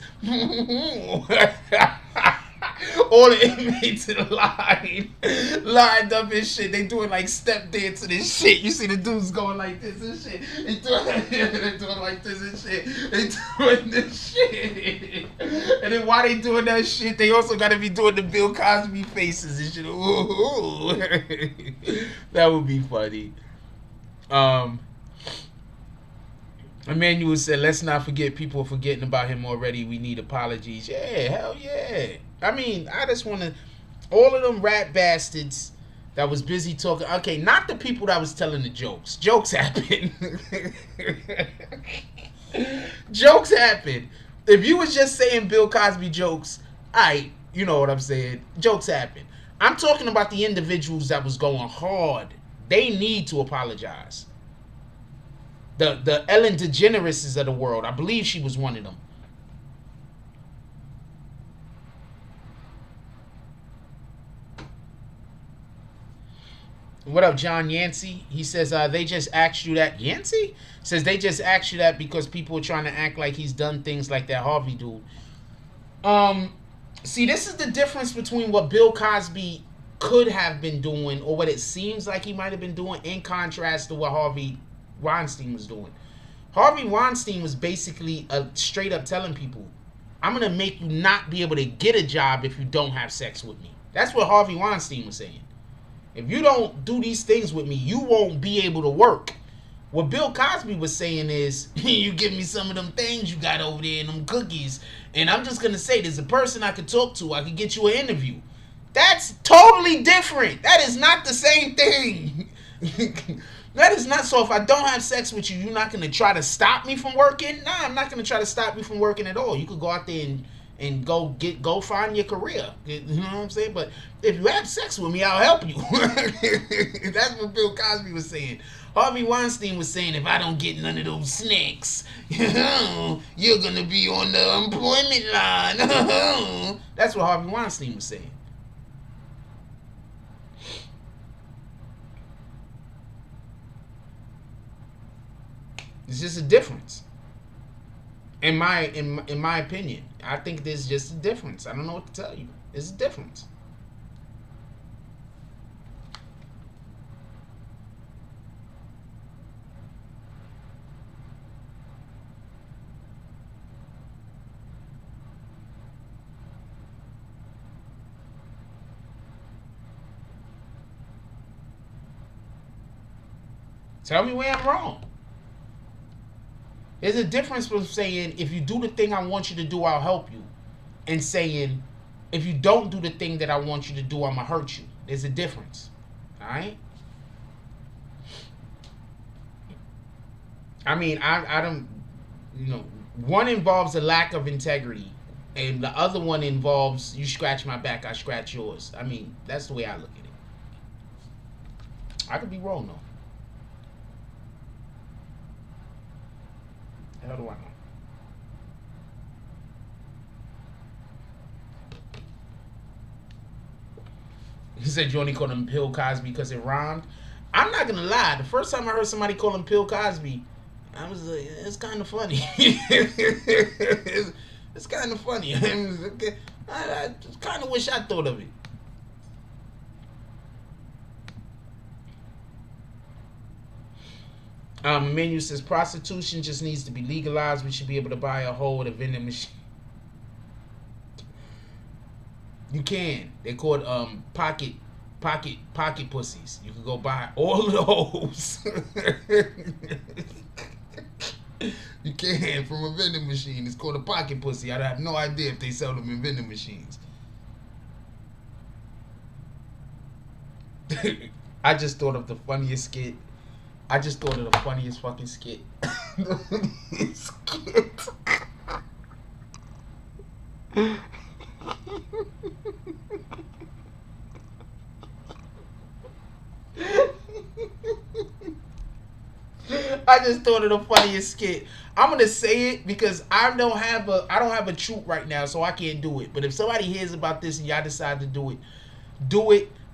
All the inmates in the line lined up and shit. They doing like step dance and shit. You see the dudes going like this and shit. They doing like this and shit. They doing this shit. And then while they doing that shit, they also got to be doing the Bill Cosby faces and shit. Ooh. That would be funny. Emmanuel said, let's not forget people are forgetting about him already. We need apologies. Yeah, hell yeah. I mean, I just want to, all of them rat bastards that was busy talking. Okay, not the people that was telling the jokes. Jokes happen. Jokes happen. If you was just saying Bill Cosby jokes, alright, you know what I'm saying. Jokes happen. I'm talking about the individuals that was going hard. They need to apologize. The Ellen DeGenereses of the world. I believe she was one of them. What up, John Yancey? He says they just asked you that. Yancey says they just asked you that because people are trying to act like he's done things like that Harvey dude. See, this is the difference between what Bill Cosby could have been doing, or what it seems like he might have been doing, in contrast to what Harvey Weinstein was doing. Harvey Weinstein was basically straight up telling people, I'm going to make you not be able to get a job if you don't have sex with me. That's what Harvey Weinstein was saying. If you don't do these things with me, you won't be able to work. What Bill Cosby was saying is, you give me some of them things you got over there and them cookies, and I'm just going to say, there's a person I could talk to. I could get you an interview. That's totally different. That is not the same thing. That is not. So if I don't have sex with you, you're not going to try to stop me from working? Nah, I'm not going to try to stop you from working at all. You could go out there and go find your career. You know what I'm saying? But if you have sex with me, I'll help you. That's what Bill Cosby was saying. Harvey Weinstein was saying, if I don't get none of those snacks, you're going to be on the unemployment line. That's what Harvey Weinstein was saying. It's just a difference. In my opinion, I think there's just a difference. I don't know what to tell you. There's a difference. Tell me where I'm wrong. There's a difference from saying, if you do the thing I want you to do, I'll help you, and saying, if you don't do the thing that I want you to do, I'm going to hurt you. There's a difference. Alright? I mean, I don't, one involves a lack of integrity, and the other one involves, you scratch my back, I scratch yours. I mean, that's the way I look at it. I could be wrong, though. How do I know? He said you only called him Bill Cosby because it rhymed. I'm not gonna lie. The first time I heard somebody call him Bill Cosby, I was like, it's kind of funny. It's kind of funny. I just kind of wish I thought of it. Menu says prostitution just needs to be legalized. We should be able to buy a hole at a vending machine. You can. They're called pocket pussies. You can go buy all of those. You can, from a vending machine. It's called a pocket pussy. I have no idea if they sell them in vending machines. I just thought of the funniest skit. I just thought of the funniest fucking skit. I just thought of the funniest skit. I'm gonna say it because I don't have a troop right now, so I can't do it. But if somebody hears about this and y'all decide to do it.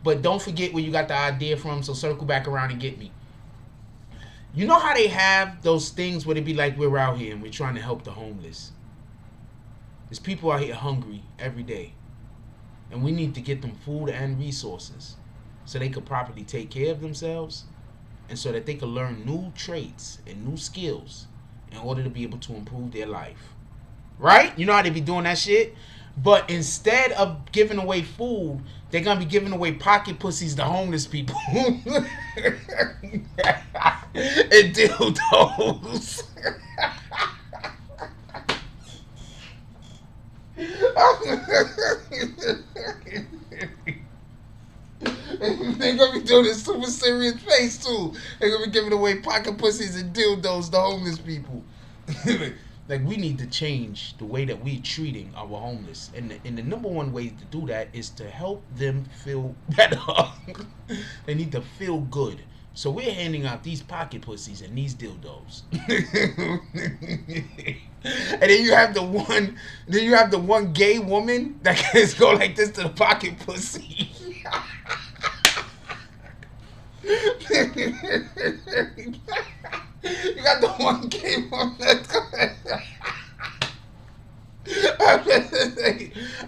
But don't forget where you got the idea from. So circle back around and get me. You know how they have those things where they be like, we're out here and we're trying to help the homeless. There's people out here hungry every day. And we need to get them food and resources so they could properly take care of themselves and so that they could learn new traits and new skills in order to be able to improve their life. Right? You know how they be doing that shit? But instead of giving away food, they're going to be giving away pocket pussies to homeless people. And dildos. They're going to be doing this super serious face too. They're going to be giving away pocket pussies and dildos to homeless people. Like, we need to change the way that we're treating our homeless. And the number one way to do that is to help them feel better. They need to feel good. So we're handing out these pocket pussies and these dildos. And then you have the one gay woman that can just go like this to the pocket pussy. You got the one game on that.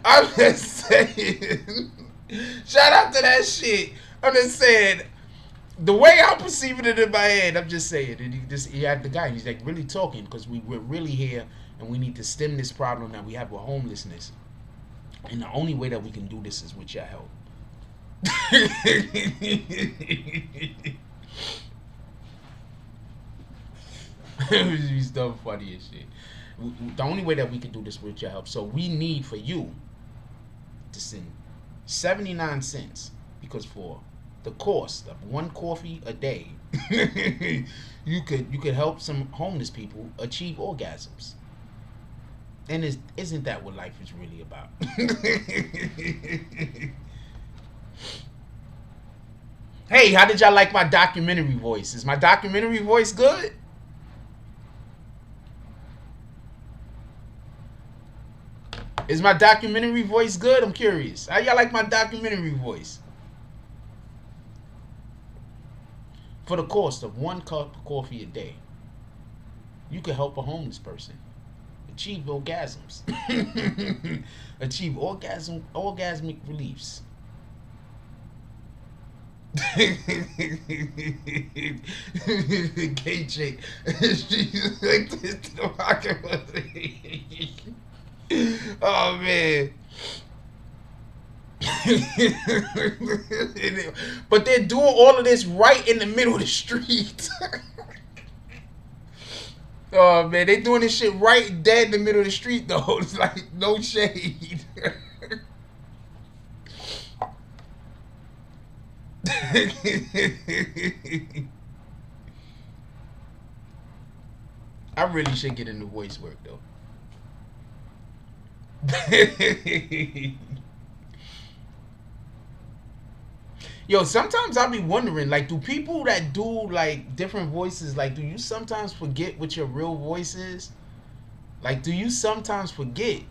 I'm just saying. Shout out to that shit. I'm just saying. The way I'm perceiving it in my head, I'm just saying. And he had the guy. He's like really talking because we're really here and we need to stem this problem that we have with homelessness. And the only way that we can do this is with your help. He's dumb funny as shit. The only way that we can do this with your help. So we need for you to send 79 cents because for the cost of one coffee a day, you could help some homeless people achieve orgasms. And isn't that what life is really about? Hey, how did y'all like my documentary voice? Is my documentary voice good? Is my documentary voice good? I'm curious. How y'all like my documentary voice? For the cost of one cup of coffee a day, you can help a homeless person achieve orgasms. Achieve orgasmic reliefs. Gay chick. She's like this to the pocket. Oh man. But they're doing all of this right in the middle of the street. Oh man, they doing this shit right dead in the middle of the street though. It's like no shade. I really should get into voice work though. Yo, sometimes I'll be wondering, like, do people that do like different voices, like, do you sometimes forget what your real voice is? Like, do you sometimes forget?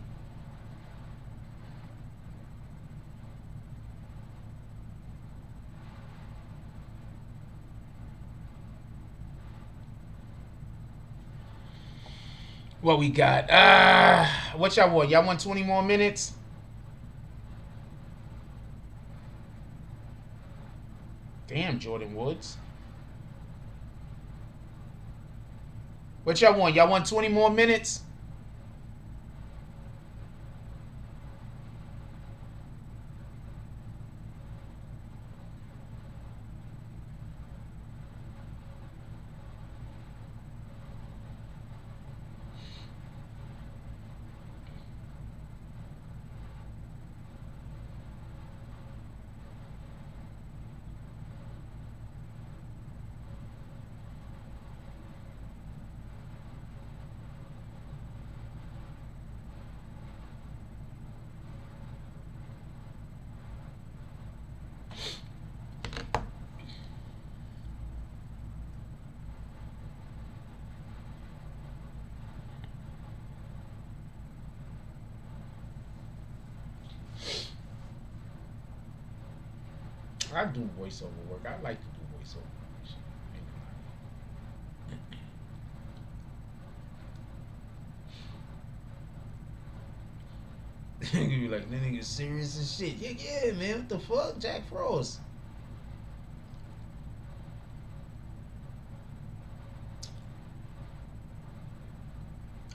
What we got? What y'all want? Y'all want 20 more minutes? Damn, Jordan Woods. What y'all want? Y'all want 20 more minutes? I do voiceover work. I like to do voiceover work. You be like, that nigga serious as shit. Yeah, man. What the fuck? Jack Frost.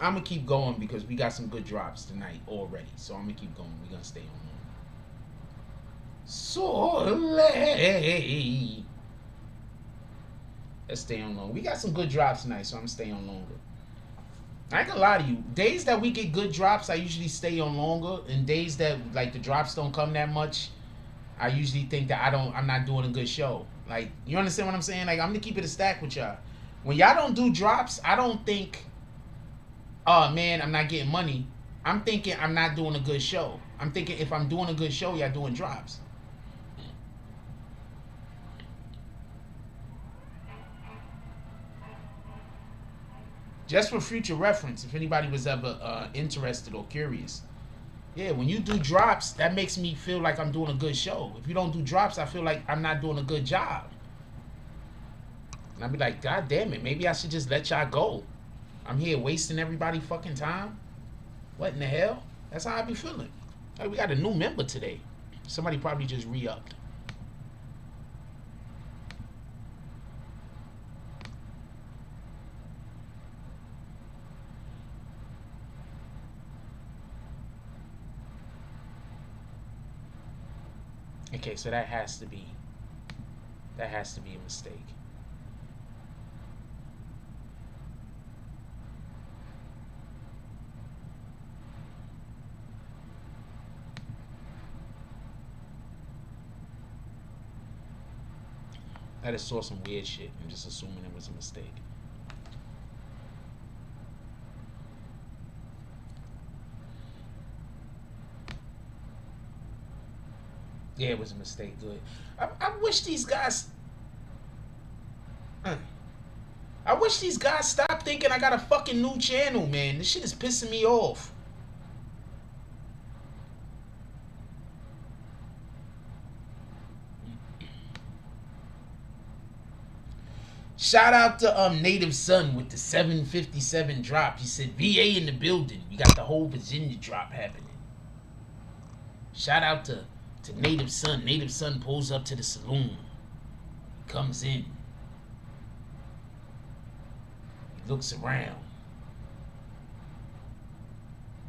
I'm gonna keep going because we got some good drops tonight already. So I'm gonna keep going. We're gonna stay on. Soleil. Let's stay on long. We got some good drops tonight, so I'm gonna stay on longer. I ain't gonna lie to you. Days that we get good drops, I usually stay on longer. And days that like the drops don't come that much, I usually think that I'm not doing a good show. Like, you understand what I'm saying? Like, I'm gonna keep it a stack with y'all. When y'all don't do drops, I don't think, oh man, I'm not getting money. I'm thinking I'm not doing a good show. I'm thinking if I'm doing a good show, y'all doing drops. Just for future reference, if anybody was ever interested or curious. Yeah, when you do drops, that makes me feel like I'm doing a good show. If you don't do drops, I feel like I'm not doing a good job. And I'd be like, God damn it, maybe I should just let y'all go. I'm here wasting everybody fucking time. What in the hell? That's how I be feeling. Like, we got a new member today. Somebody probably just re-upped. Okay, so that has to be a mistake. I just saw some weird shit. I'm just assuming it was a mistake. Yeah, it was a mistake. Good. I wish these guys. I wish these guys stop thinking I got a fucking new channel, man. This shit is pissing me off. Shout out to Native Son with the 757 drop. He said VA in the building. We got the whole Virginia drop happening. Shout out to Native Son. Native Son pulls up to the saloon. He comes in. He looks around.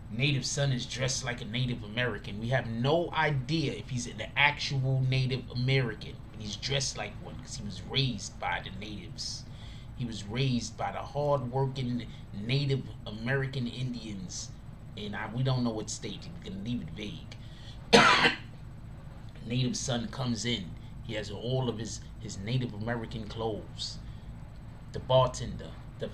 Native Son is dressed like a Native American. We have no idea if he's an actual Native American. He's dressed like one because he was raised by the natives. He was raised by the hard-working Native American Indians. And we don't know what state. We're going to leave it vague. Native Son comes in. He has all of his Native American clothes. The bartender, the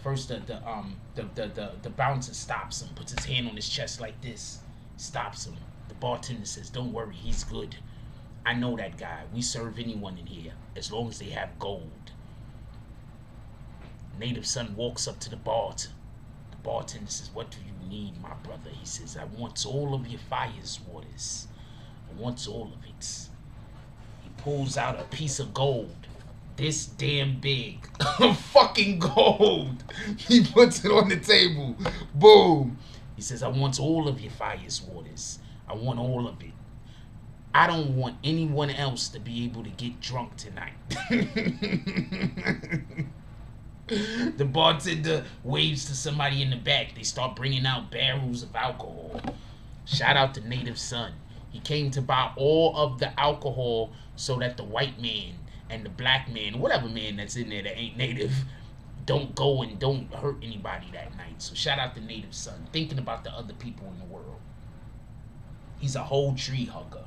bouncer stops him, puts his hand on his chest like this, stops him. The bartender says, "Don't worry, he's good. I know that guy. We serve anyone in here as long as they have gold." Native Son walks up to the bartender. The bartender says, "What do you need, my brother?" He says, "I want all of your fires waters. I want all of it." He pulls out a piece of gold. This damn big. Fucking gold. He puts it on the table. Boom. He says, "I want all of your fires waters. I want all of it. I don't want anyone else to be able to get drunk tonight." The bartender waves to somebody in the back. They start bringing out barrels of alcohol. Shout out to Native Son. He came to buy all of the alcohol so that the white man and the black man, whatever man that's in there that ain't native, don't go and don't hurt anybody that night. So shout out to Native Son, thinking about the other people in the world. He's a whole tree hugger.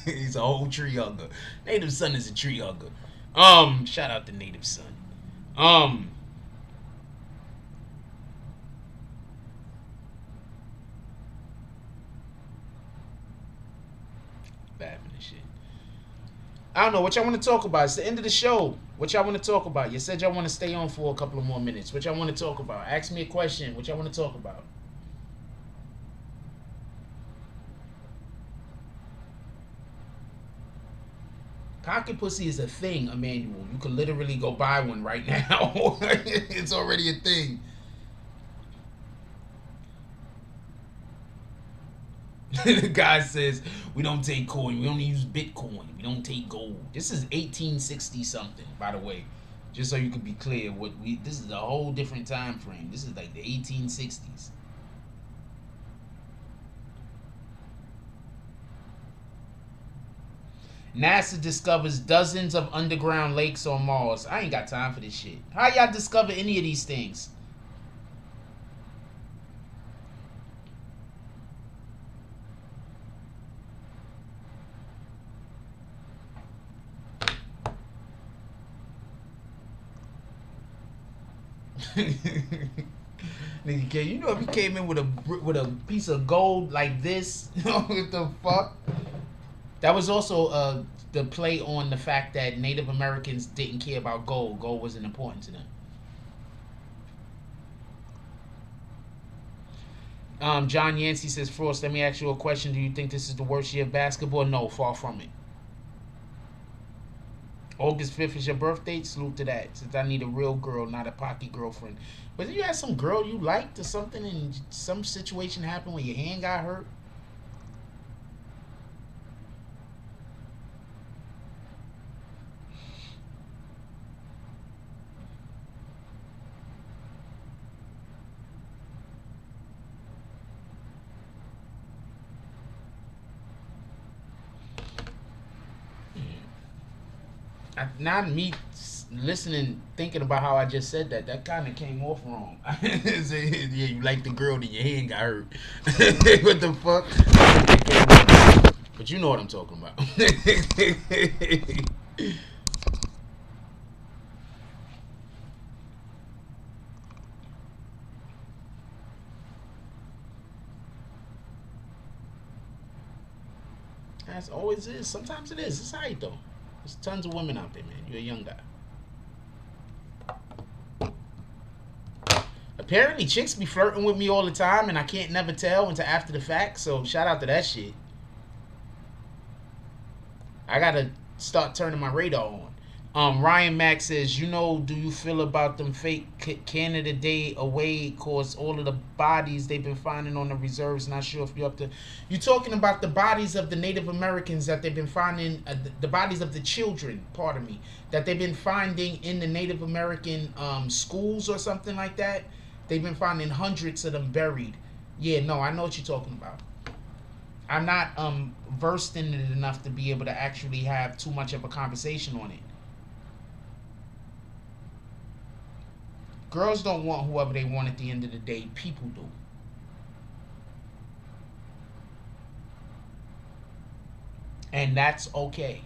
He's a whole tree hugger. Native Son is a tree hugger. Shout out to Native Son. Bad for this shit. I don't know what y'all want to talk about. It's the end of the show. What y'all want to talk about? You said y'all want to stay on for a couple of more minutes. What y'all want to talk about? Ask me a question. What y'all want to talk about? Pocket pussy is a thing, Emmanuel. You can literally go buy one right now. It's already a thing. The guy says, "We don't take coin. We only use Bitcoin. We don't take gold." This is 1860 something, by the way. Just so you can be clear, this is a whole different time frame. This is like the 1860s. NASA discovers dozens of underground lakes on Mars. I ain't got time for this shit. How y'all discover any of these things? Nigga, you know if he came in with a piece of gold like this, what the fuck? That was also the play on the fact that Native Americans didn't care about gold. Gold wasn't important to them. John Yancey says, "Frost, let me ask you a question. Do you think this is the worst year of basketball?" No, far from it. August 5th is your birthday. Salute to that. Since I need a real girl, not a pocky girlfriend. But if you had some girl you liked or something, and some situation happened where your hand got hurt. Not me listening, thinking about how I just said that. That kind of came off wrong. Yeah, you like the girl, then your hand got hurt. What the fuck? But you know what I'm talking about. As always is. Sometimes it is. It's alright though. There's tons of women out there, man. You're a young guy. Apparently, chicks be flirting with me all the time, and I can't never tell until after the fact. So shout out to that shit. I gotta start turning my radar on. Ryan Mack says, you know, do you feel about them fake Canada Day away? Cause all of the bodies they've been finding on the reserves. Not sure if you're up to. You talking about the bodies of the Native Americans that they've been finding, the bodies of the children, pardon me, that they've been finding in the Native American schools or something like that. They've been finding hundreds of them buried. Yeah, no, I know what you're talking about. I'm not versed in it enough to be able to actually have too much of a conversation on it. Girls don't want whoever they want at the end of the day. People do. And that's okay.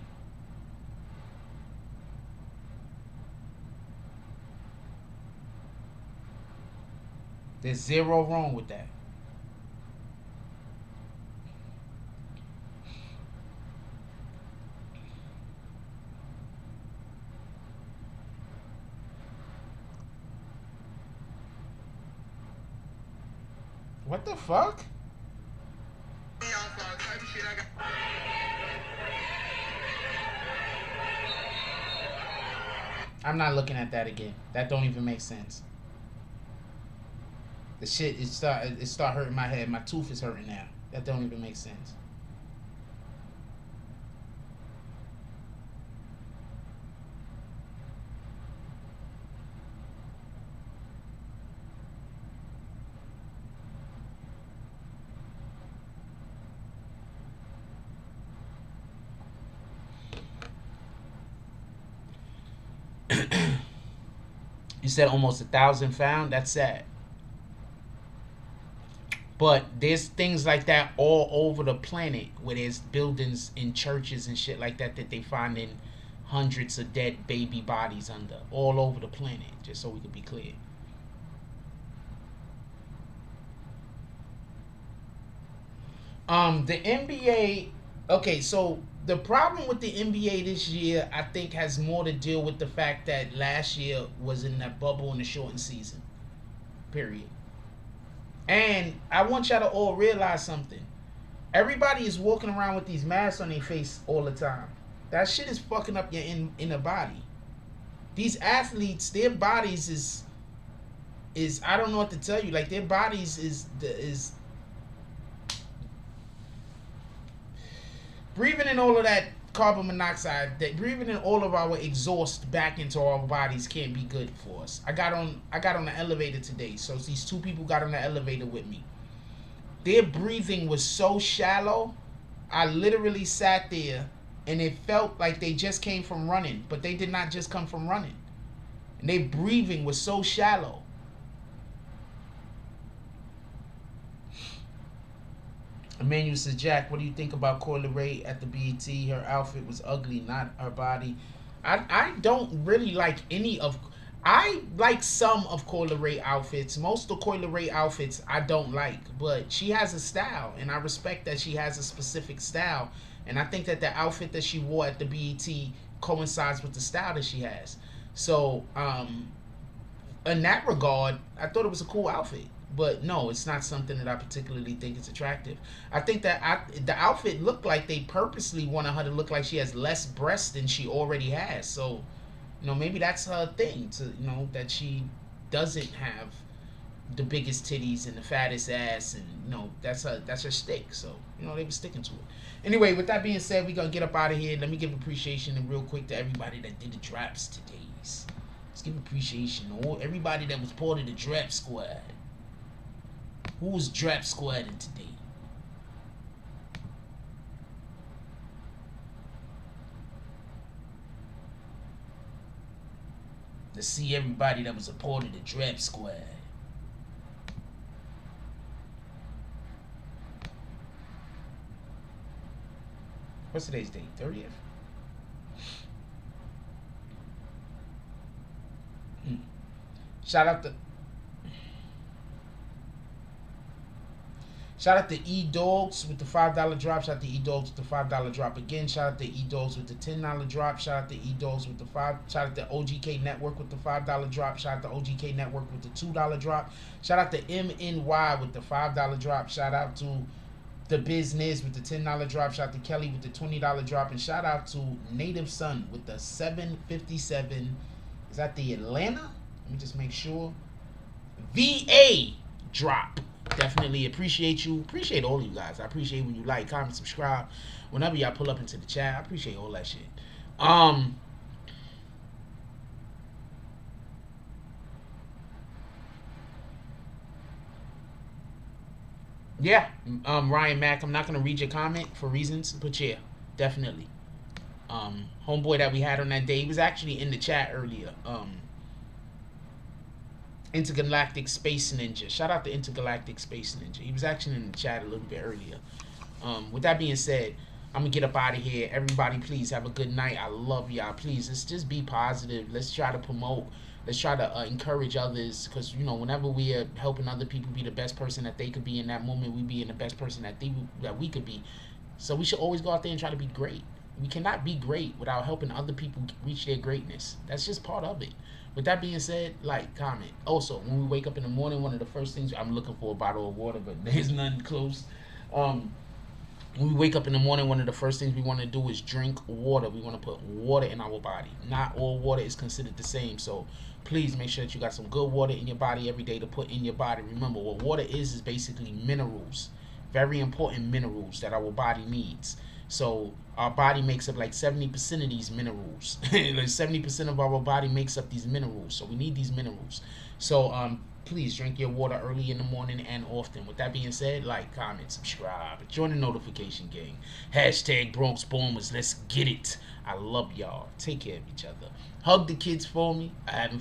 There's zero wrong with that. What the fuck? I'm not looking at that again. That don't even make sense. The shit, it start hurting my head. My tooth is hurting now. That don't even make sense. You said almost 1,000 found? That's sad. But there's things like that all over the planet where there's buildings in churches and shit like that that they finding hundreds of dead baby bodies under all over the planet, just so we could be clear. The NBA, okay, so the problem with the NBA this year, I think, has more to deal with the fact that last year was in that bubble in the shortened season. Period. And I want y'all to all realize something. Everybody is walking around with these masks on their face all the time. That shit is fucking up your inner body. These athletes, their bodies is I don't know what to tell you. Like, their bodies is breathing in all of that carbon monoxide, that breathing in all of our exhaust back into our bodies can't be good for us. I got on the elevator today, so these two people got on the elevator with me. Their breathing was so shallow, I literally sat there and it felt like they just came from running, but they did not just come from running. And their breathing was so shallow. Emmanuel says, Jack, what do you think about Coyle Ray at the BET? Her outfit was ugly, not her body. I don't really like any of... I like some of Coyle Ray outfits. Most of Coyle Ray outfits I don't like. But she has a style, and I respect that she has a specific style. And I think that the outfit that she wore at the BET coincides with the style that she has. So, in that regard, I thought it was a cool outfit. But no, it's not something that I particularly think is attractive. I think that the outfit looked like they purposely wanted her to look like she has less breasts than she already has. So, maybe that's her thing, to that she doesn't have the biggest titties and the fattest ass, and that's her stick. So they were sticking to it. Anyway, with that being said, we're gonna get up out of here. Let me give appreciation and real quick to everybody that did the drops today. Let's give appreciation to everybody that was part of the drop squad. Who was drop squadding today? Let's see everybody that was a part of the drop squad. What's today's date? 30th? Shout out to E-Dogs with the $5 drop. Shout out to E-Dogs with the $5 drop again. Shout out to E-Dogs with the $10 drop. Shout out to E-Dogs with the $5. Shout out to OGK Network with the $5 drop. Shout out to OGK Network with the $2 drop. Shout out to MNY with the $5 drop. Shout out to the Business with the $10 drop. Shout out to Kelly with the $20 drop. And shout out to Native Son with the $7.57. Is that the Atlanta? Let me just make sure. VA drop. Definitely appreciate you. Appreciate all you guys. I appreciate when you like, comment, subscribe. Whenever y'all pull up into the chat, I appreciate all that shit. Yeah. Ryan Mack, I'm not gonna read your comment for reasons, but yeah, definitely. Homeboy that we had on that day, he was actually in the chat earlier. Intergalactic Space Ninja. Shout out to Intergalactic Space Ninja. He was actually in the chat a little bit earlier. With that being said, I'm gonna get up out of here. Everybody, please have a good night. I love y'all. Please, let's just be positive. Let's try to promote. Let's try to encourage others, because whenever we are helping other people be the best person that they could be in that moment, we be in the best person that we could be. So we should always go out there and try to be great. We cannot be great without helping other people reach their greatness. That's just part of it. With that being said, like, comment. Also, when we wake up in the morning, one of the first things, I'm looking for a bottle of water, but there's none close. When we wake up in the morning, one of the first things we want to do is drink water. We want to put water in our body. Not all water is considered the same, so please make sure that you got some good water in your body every day to put in your body. Remember, what water is basically minerals. Very important minerals that our body needs. So our body makes up like 70% of these minerals. Like 70% of our body makes up these minerals. So we need these minerals. So please drink your water early in the morning and often. With that being said, like, comment, subscribe, join the notification gang. Hashtag Bronx Bombers. Let's get it. I love y'all. Take care of each other. Hug the kids for me. I haven't